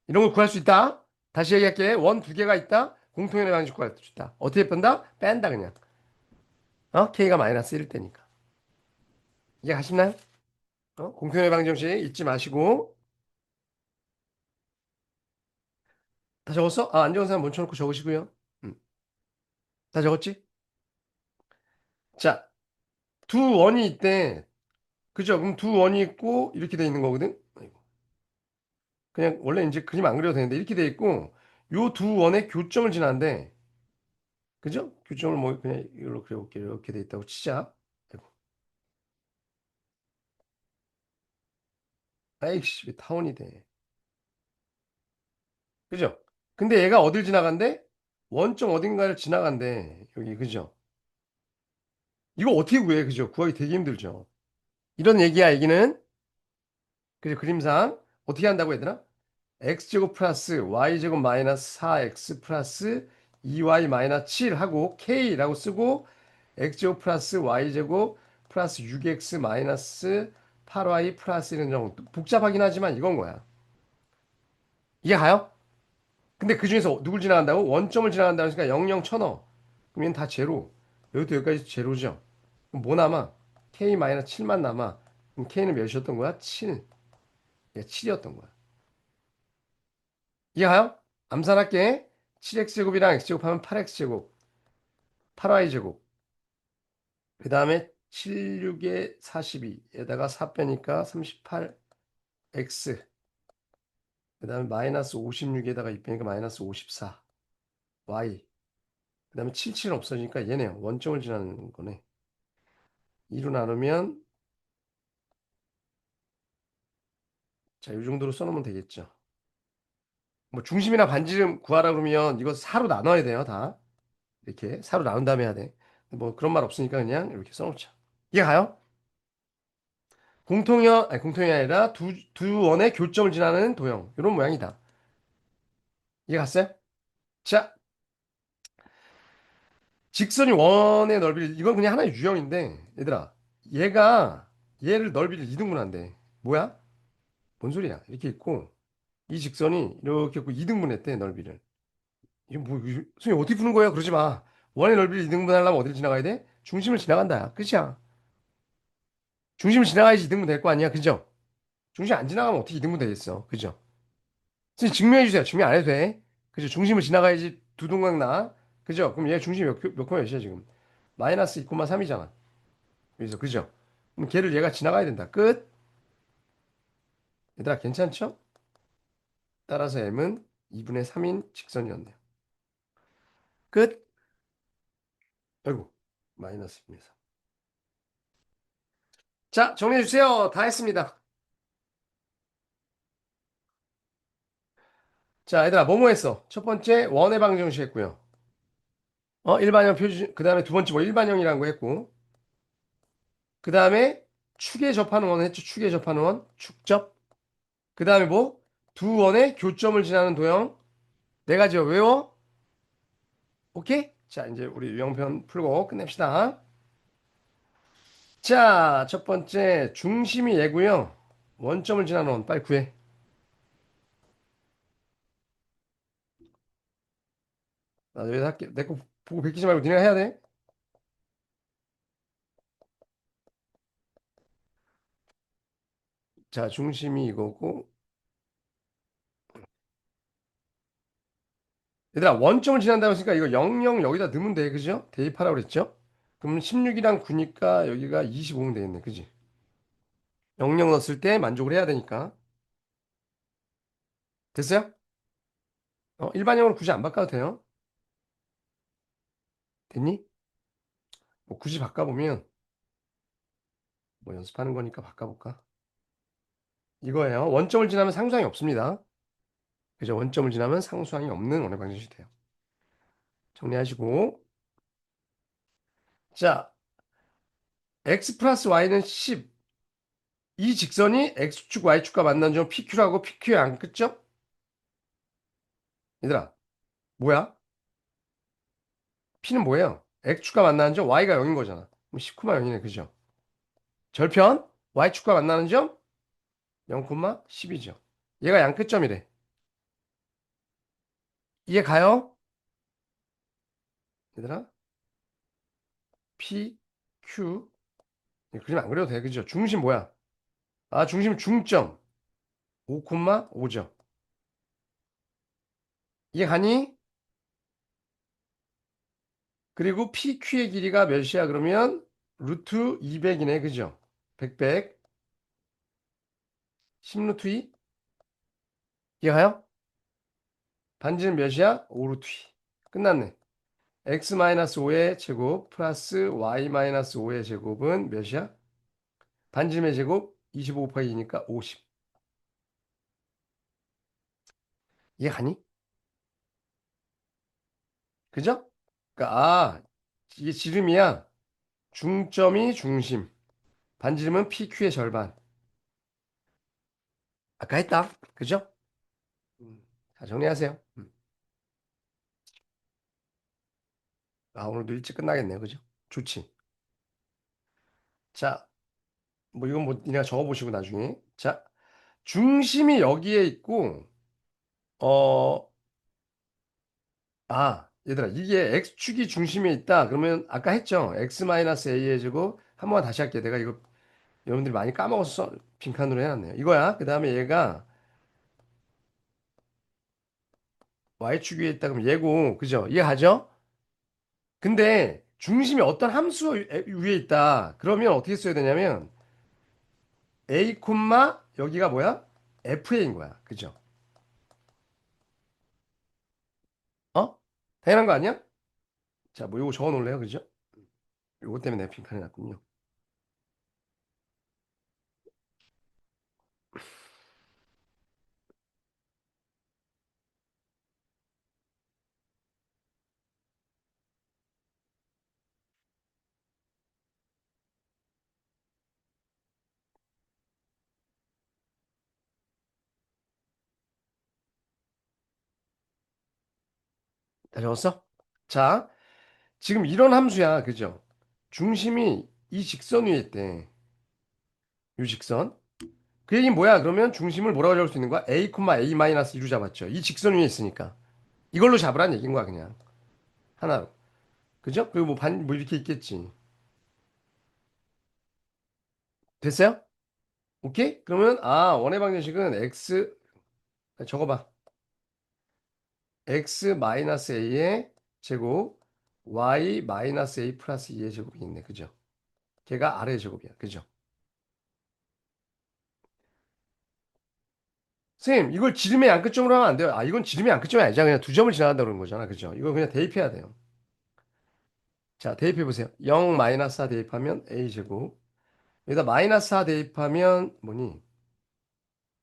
이런 걸 구할 수 있다. 다시 얘기할게. 원 두 개가 있다. 공통연의 방정식 구할 수 있다. 어떻게 뺀다? 뺀다 그냥. k가 마이너스 1일 때니까. 이해 가시나요? 공통연의 방정식 잊지 마시고. 다 적었어? 아, 안 적은 사람 멈춰놓고 적으시고요. 음, 다 적었지? 자, 두 원이 있대. 그죠? 그럼 두 원이 있고 이렇게 돼 있는 거거든. 아이고. 그냥 원래 이제 그림 안 그려도 되는데 이렇게 돼 있고 요 두 원의 교점을 지나는데 그죠? 교점을 뭐 그냥 이걸로 그려볼게요. 이렇게 돼 있다고 치자. 아이고. 아이씨 왜 타원이 돼? 그죠? 근데 얘가 어딜 지나간대? 원점 어딘가를 지나간대. 여기 그죠? 이거 어떻게 구해? 그죠? 구하기 되게 힘들죠. 이런 얘기야, 얘기는. 그죠? 그림상 어떻게 한다고 얘들아? x제곱 플러스 y제곱 마이너스 4x 플러스 2y 마이너스 7 하고 k라고 쓰고 x제곱 플러스 y제곱 플러스 6x 마이너스 8y 플러스 이런 정도. 복잡하긴 하지만 이건 거야. 이해 가요? 근데 그 중에서 누굴 지나간다고? 원점을 지나간다고 하니까 0, 0 쳐넣어. 그럼 얘는 다 제로. 여기도 여기까지 제로죠. 그럼 뭐 남아? k-7만 남아. 그럼 k는 몇이었던 거야? 7. 얘 7이었던 거야. 이해가요? 암산할게. 7x제곱이랑 x제곱하면 8x제곱, 8y제곱. 그 다음에 7, 6에 42에다가 4 빼니까 38x. 그 다음에 마이너스 56에다가 2 빼니까 마이너스 54. y. 그 다음에 7, 7은 없어지니까 얘네요. 원점을 지나는 거네. 2로 나누면 자, 이 정도로 써놓으면 되겠죠. 뭐 중심이나 반지름 구하라 그러면 이거 4로 나눠야 돼요, 다. 이렇게 4로 나눈 다음에 해야 돼. 뭐 그런 말 없으니까 그냥 이렇게 써놓자. 이해 가요? 공통이 아니라 두 원의 교점을 지나는 도형. 이런 모양이다. 이해 갔어요? 자, 직선이 원의 넓이를, 이건 그냥 하나의 유형인데, 얘들아, 얘가, 얘를 넓이를 2등분한대. 뭐야? 뭔 소리야? 이렇게 있고, 이 직선이 이렇게 있고 2등분했대, 넓이를. 이게 뭐, 선생님 어떻게 푸는 거예요? 그러지 마. 원의 넓이를 2등분 하려면 어디를 지나가야 돼? 중심을 지나간다. 끝이야. 중심을 지나가야지 2등분 될 거 아니야. 그죠? 중심 안 지나가면 어떻게 2등분 되겠어. 그죠? 선생님 증명해 주세요. 증명 안 해도 돼. 그죠? 중심을 지나가야지 두 동강 나. 그죠? 그럼 얘 중심이 몇 콤마 몇이야 지금? 마이너스 2,3이잖아. 여기서 그죠? 그럼 걔를 얘가 지나가야 된다. 끝. 얘들아 괜찮죠? 따라서 m은 2분의 3인 직선이었네요. 끝. 아이고 마이너스 2분의 3. 자 정리해 주세요. 다 했습니다. 자 얘들아 뭐뭐 했어? 첫 번째 원의 방정식 했고요. 일반형 표준 그 다음에 두 번째 뭐 일반형이라는 거 했고 그 다음에 축에 접하는 원 했죠. 축에 접하는 원 축접. 그 다음에 뭐? 두 원의 교점을 지나는 도형. 네 가지요. 외워? 오케이? 자, 이제 우리 유형편 풀고 끝냅시다. 자, 첫 번째, 중심이 얘고요. 원점을 지나는 원, 빨리 구해. 나 여기서 할게. 내 거 보고 베끼지 말고 니네가 해야 돼. 자, 중심이 이거고. 얘들아, 원점을 지난다고 했으니까 이거 0, 0 여기다 넣으면 돼. 그죠? 대입하라고 그랬죠? 그럼 16이랑 9니까 여기가 25면 되겠네. 그지? 0, 0 넣었을 때 만족을 해야 되니까. 됐어요? 일반형으로 굳이 안 바꿔도 돼요. 됐니? 뭐 굳이 바꿔보면 뭐 연습하는 거니까 바꿔볼까? 이거예요. 원점을 지나면 상수항이 없습니다. 그죠? 원점을 지나면 상수항이 없는 원의 방정식이 돼요. 정리하시고. 자, x 플러스 y는 10. 이 직선이 x축, y축과 만난 점 PQ라고 PQ에 안 끝죠? 얘들아, 뭐야? P는 뭐예요? x축과 만나는 점 y가 0인 거잖아. 그럼 10,0이네. 그죠? 절편 y축과 만나는 점 0,10이죠. 얘가 양끝점이래. 이해 가요? 얘들아, P, Q. 그림 안 그려도 돼. 그죠? 중심 뭐야? 아, 중심 중점. 5,5죠. 이게 가니? 그리고 PQ의 길이가 몇이야? 그러면 루트 200이네. 그죠? 100, 10 루트 2? 이해가요? 반지름 몇이야? 5루트 2. 끝났네. x-5의 제곱 플러스 y-5의 제곱은 몇이야? 반지름의 제곱 25 곱하기 2니까 50. 이해가니? 그죠? 그러니까 이게 지름이야. 중점이 중심. 반지름은 PQ의 절반. 아까 했다. 그죠? 자, 정리하세요. 오늘도 일찍 끝나겠네요. 그죠? 좋지. 자, 뭐 이건 뭐 그냥 적어보시고 나중에. 자, 중심이 여기에 있고, 어, 얘들아, 이게 x축이 중심에 있다. 그러면 아까 했죠? x-a의 제곱. 한 번 다시 할게. 내가 이거 여러분들이 많이 까먹어서 빈칸으로 해놨네요. 이거야. 그 다음에 얘가 y축 위에 있다. 그럼 얘고, 그죠? 이해가죠? 근데 중심이 어떤 함수 위에 있다. 그러면 어떻게 써야 되냐면 a, 여기가 뭐야? fA인 거야. 그죠? 어? 당연한 거 아니야? 자, 뭐 요거 적어 놓을래요? 그죠? 요거 때문에 내가 빈칸에 놨군요. 다 적었어? 자, 지금 이런 함수야. 그죠? 중심이 이 직선 위에 있대. 이 직선. 그 얘기는 뭐야? 그러면 중심을 뭐라고 적을 수 있는 거야? a, a-2로 잡았죠. 이 직선 위에 있으니까. 이걸로 잡으란 얘기인 거야, 그냥. 하나로. 그죠? 그리고 뭐 이렇게 있겠지. 됐어요? 오케이? 그러면, 원의 방정식은 적어봐. x-a의 제곱, y-a 플러스 2의 제곱이 있네. 그죠? 걔가 아래의 제곱이야. 그죠? 선생님, 이걸 지름의 양끝점으로 하면 안 돼요. 이건 지름의 양끝점이 아니잖아. 그냥 두 점을 지나간다 그런 거잖아. 그죠? 이거 그냥 대입해야 돼요. 자, 대입해 보세요. 0 마이너스 4 대입하면 a제곱. 여기다 마이너스 4 대입하면 뭐니?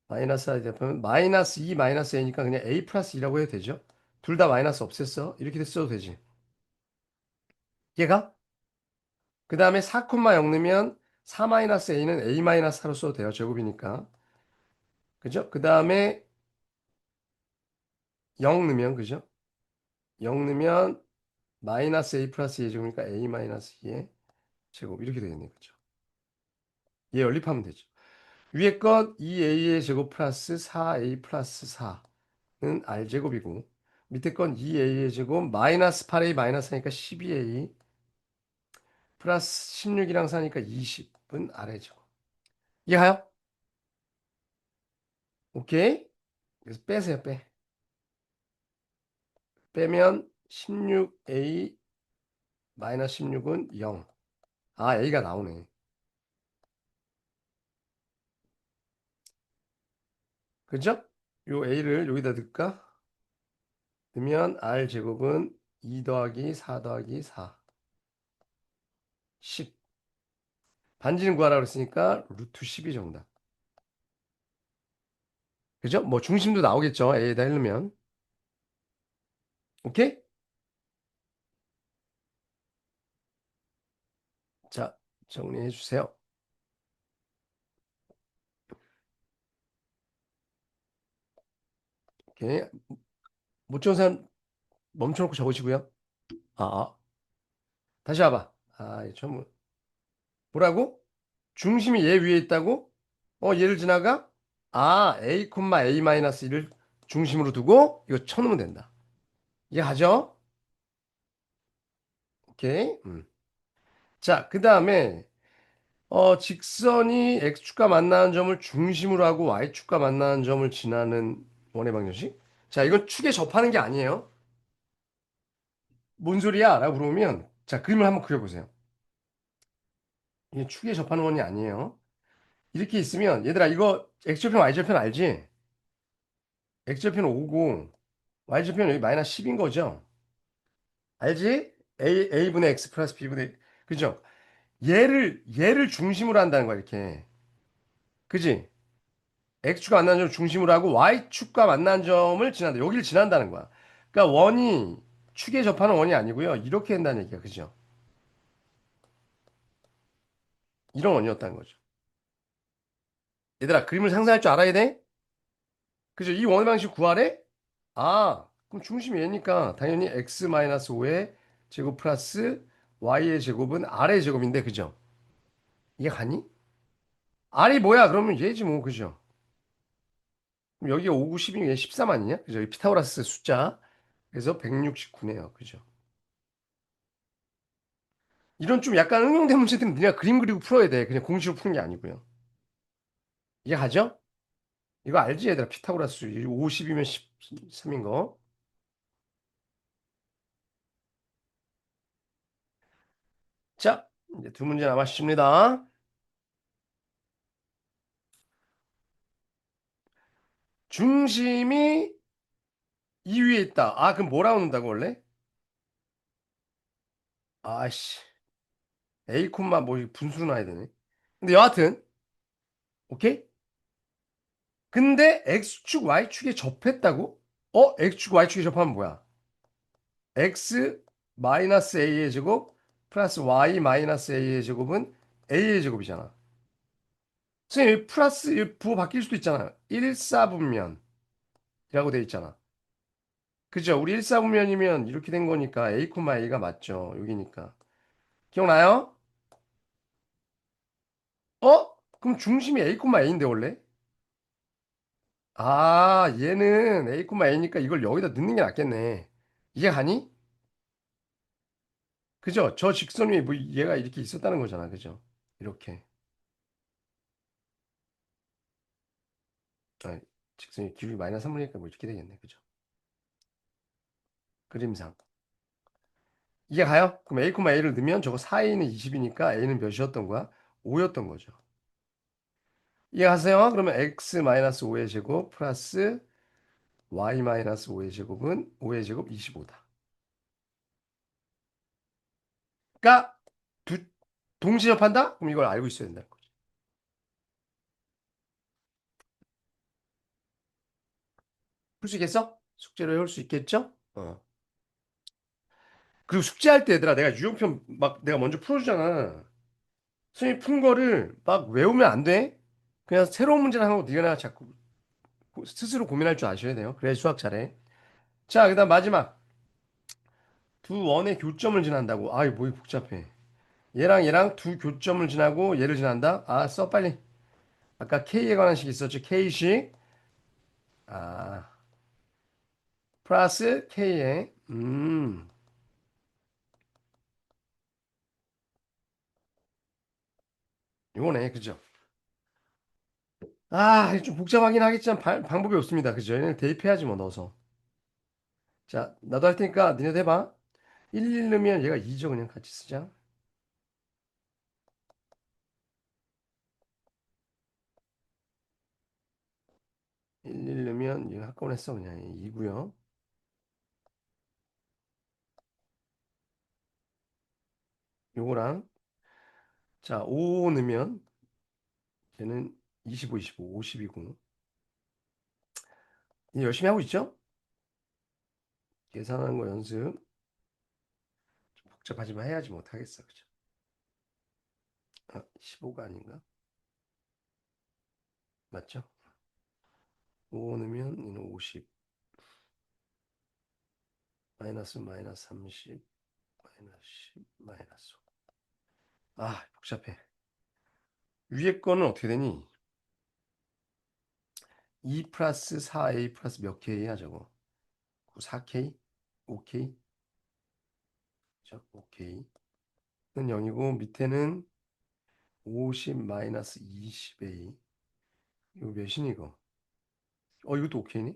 마이너스 4 대입하면 마이너스 2 마이너스 a니까 그냥 a 플러스 2라고 해도 되죠? 둘 다 마이너스 없앴어. 이렇게 써도 되지. 얘가? 그 다음에 4, 0 넣으면 4 마이너스 a는 a 마이너스 4로 써도 돼요. 제곱이니까. 그죠? 그 다음에 0 넣으면, 그죠? 0 넣으면 마이너스 a 플러스 2의 제곱이니까 a 마이너스 2의 제곱. 이렇게 되겠네요. 그죠? 얘 연립하면 되죠. 위에 건 2a의 제곱 플러스 4a 플러스 4는 r제곱이고, 밑에 건 2a의 제곱 마이너스 8a 마이너스 하니까 12a 플러스 16이랑 사니까 20은 r제곱. 이해가요? 오케이? 그래서 빼세요, 빼. 빼면 16a 마이너스 16은 0. a가 나오네. 그죠? 요 a를 여기다 넣을까? 넣으면 r제곱은 2 더하기 4 더하기 4. 10. 반지름 구하라고 그랬으니까 루트 10이 정답. 그죠? 뭐 중심도 나오겠죠. A에다 해놓으면. 오케이? 자, 정리해 주세요. 오케이. 못 적은 사람 멈춰놓고 적으시고요. 아, 아. 다시 와봐. 좀 뭐라고? 중심이 얘 위에 있다고? 얘를 지나가? A, A-1을 중심으로 두고 이거 쳐놓으면 된다. 이해하죠? 오케이. 자, 그 다음에 직선이 x축과 만나는 점을 중심으로 하고 y축과 만나는 점을 지나는 원의 방정식. 자, 이건 축에 접하는 게 아니에요. 뭔 소리야? 라고 물어보면, 자, 그림을 한번 그려보세요. 이게 축에 접하는 원이 아니에요. 이렇게 있으면, 얘들아, 이거 x절편, y절편 알지? x좌표는 5고 y좌표는 여기 마이너스 10인 거죠. 알지? a분의 x 플러스 b분의 그죠? 얘를 중심으로 한다는 거야, 이렇게. 그지? x축과 만나는 점을 중심으로 하고 y축과 만나는 점을 지난다. 여기를 지난다는 거야. 그러니까 원이 축에 접하는 원이 아니고요. 이렇게 한다는 얘기야. 그죠? 이런 원이었다는 거죠. 얘들아, 그림을 상상할 줄 알아야 돼? 그죠? 이 원의 방식 구하래? 아, 그럼 중심이 얘니까 당연히 x-5의 제곱 플러스 y의 제곱은 r의 제곱인데, 그죠? 이게 가니? r이 뭐야? 그러면 얘지 뭐, 그죠? 그럼 여기가 5, 9, 12, 얘 13 아니냐? 그죠? 이 피타고라스 숫자. 그래서 169네요. 그죠? 이런 좀 약간 응용된 문제들은 그냥 그림 그리고 풀어야 돼. 그냥 공식으로 푸는 게 아니고요. 이해 가죠? 이거 알지, 얘들아? 피타고라스 50이면 13인 거. 자, 이제 두 문제 남았습니다. 중심이 이 위에 있다. 아, 그럼 뭐라고 놓는다고 원래? 아씨, A 콤마 뭐 분수로 놔야 되네. 근데 여하튼 오케이? 근데 X축, Y축에 접했다고? X축, Y축에 접하면 뭐야? X 마이너스 A의 제곱 플러스 Y 마이너스 A의 제곱은 A의 제곱이잖아. 선생님, 플러스 부호 바뀔 수도 있잖아. 1사분면이라고 돼 있잖아. 그죠? 우리 1사분면이면 이렇게 된 거니까 A, A가 맞죠. 여기니까. 기억나요? 그럼 중심이 A, A인데 원래? 아, 얘는 A, A니까 이걸 여기다 넣는 게 낫겠네. 이해 가니? 그죠? 저 직선 위에 뭐 얘가 이렇게 있었다는 거잖아. 그죠? 이렇게. 아, 직선이 기울기 마이너스 3분이니까 뭐 이렇게 되겠네. 그죠? 그림상. 이해 가요? 그럼 A, A를 넣으면 저거 4A는 20이니까 A는 몇이었던 거야? 5였던 거죠. 이해하세요? 그러면 X-5의 제곱 플러스 Y-5의 제곱은 5의 제곱 25다. 그러니까 두, 동시에 접한다? 그럼 이걸 알고 있어야 된다는 거죠. 풀 수 있겠어? 숙제로 해올 수 있겠죠? 그리고 숙제할 때 얘들아 내가 유형편 막 내가 먼저 풀어주잖아. 선생님이 푼 거를 막 외우면 안 돼. 그냥 새로운 문제를 하고 네가 내가 자꾸 스스로 고민할 줄 아셔야 돼요. 그래야 수학 잘해. 자, 그다음 마지막 두 원의 교점을 지난다고. 아이 뭐이 복잡해. 얘랑 두 교점을 지나고 얘를 지난다. 아, 써 빨리. 아까 K에 관한 식 있었죠. K식. 아, 플러스 K에 이거네. 그죠? 아, 좀 복잡하긴 하겠지만 방법이 없습니다. 그죠? 얘는 대입해야지 뭐 넣어서. 자, 나도 할 테니까 니네도 해봐. 1, 넣으면 얘가 2죠. 그냥 같이 쓰자. 1, 넣으면 이거 한꺼번에 써. 그냥 2고요. 요거랑 자, 5 넣으면 얘는 25, 25, 50이고. 열심히 하고 있죠? 계산하는 거 연습. 좀 복잡하지만 해야지 못하겠어. 그죠? 아, 15가 아닌가? 맞죠? 5 넣으면 얘는 50. 마이너스 마이너스 30. 마이너스 10. 마이너스 5. 아, 복잡해. 위에 거는 어떻게 되니? 2 플러스 4A 플러스 몇 K야 저거? 4K? 5K? 자, 오케이. 는 0이고 밑에는 50 마이너스 20A. 이거 몇이니 이거? 이것도 오케이니?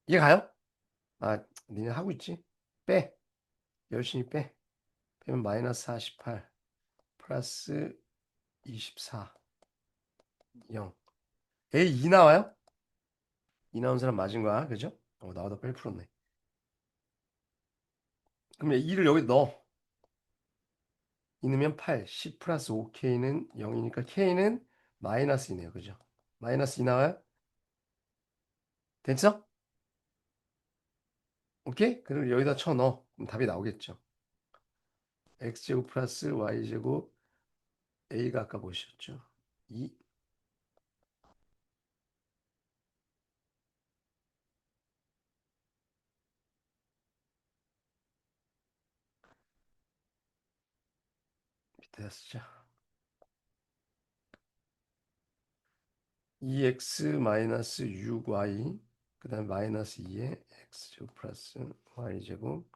이해 가요? 아, 니네 하고 있지? 빼. 열심히 빼. 빼면 마이너스 48 플러스 24 0. A 2 나와요? 2 나온 사람 맞은 거야. 그죠? 나보다 빨리 풀었네. 그럼 2를 여기 넣어. 2 넣으면 8. 10 플러스 5K는 0이니까 K는 마이너스 2네요. 그죠? 마이너스 2 나와요? 됐어? 오케이? 그럼 여기다 쳐 넣어. 그럼 답이 나오겠죠. X제곱 플러스 Y제곱 A가 아까 보셨죠? 2 밑에다 쓰자. 2x 마이너스 6y 그 다음에 마이너스 2에 x제곱 플러스 y제곱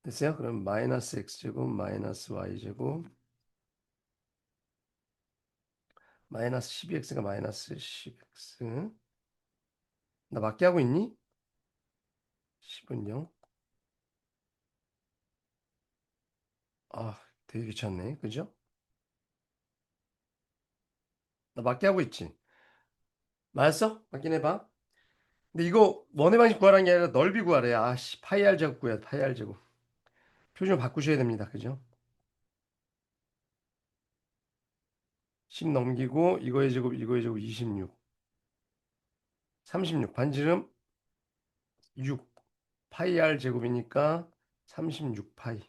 됐어요? 그럼 마이너스 x제곱 마이너스 y제곱 마이너스 12x가 마이너스 10x 나 맞게 하고 있니? 10은 0. 아 되게 귀찮네. 그죠? 나 맞게 하고 있지? 맞았어? 맞긴 해봐. 근데 이거 원의 방식 구하라는 게 아니라 넓이 구하래. 아씨 파이 r 제곱 구해야 돼. 파이 r 제곱. 표준을 바꾸셔야 됩니다. 그죠? 10 넘기고 이거의 제곱 이거의 제곱 26. 36 반지름 6 파이 r 제곱이니까 36 파이.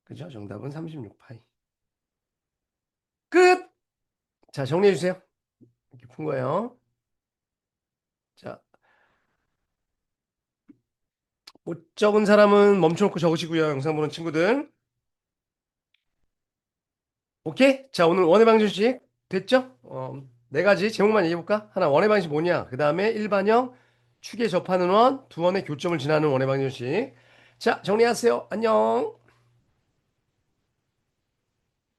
그죠? 정답은 36 파이. 끝! 자, 정리해 주세요. 이렇게 푼 거예요. 자, 못 적은 사람은 멈춰놓고 적으시고요. 영상 보는 친구들. 오케이? 자, 오늘 원의 방정식 됐죠? 네 가지 제목만 얘기해 볼까? 하나, 원의 방식 뭐냐? 그 다음에 일반형, 축에 접하는 원, 두 원의 교점을 지나는 원의 방정식. 자, 정리하세요. 안녕.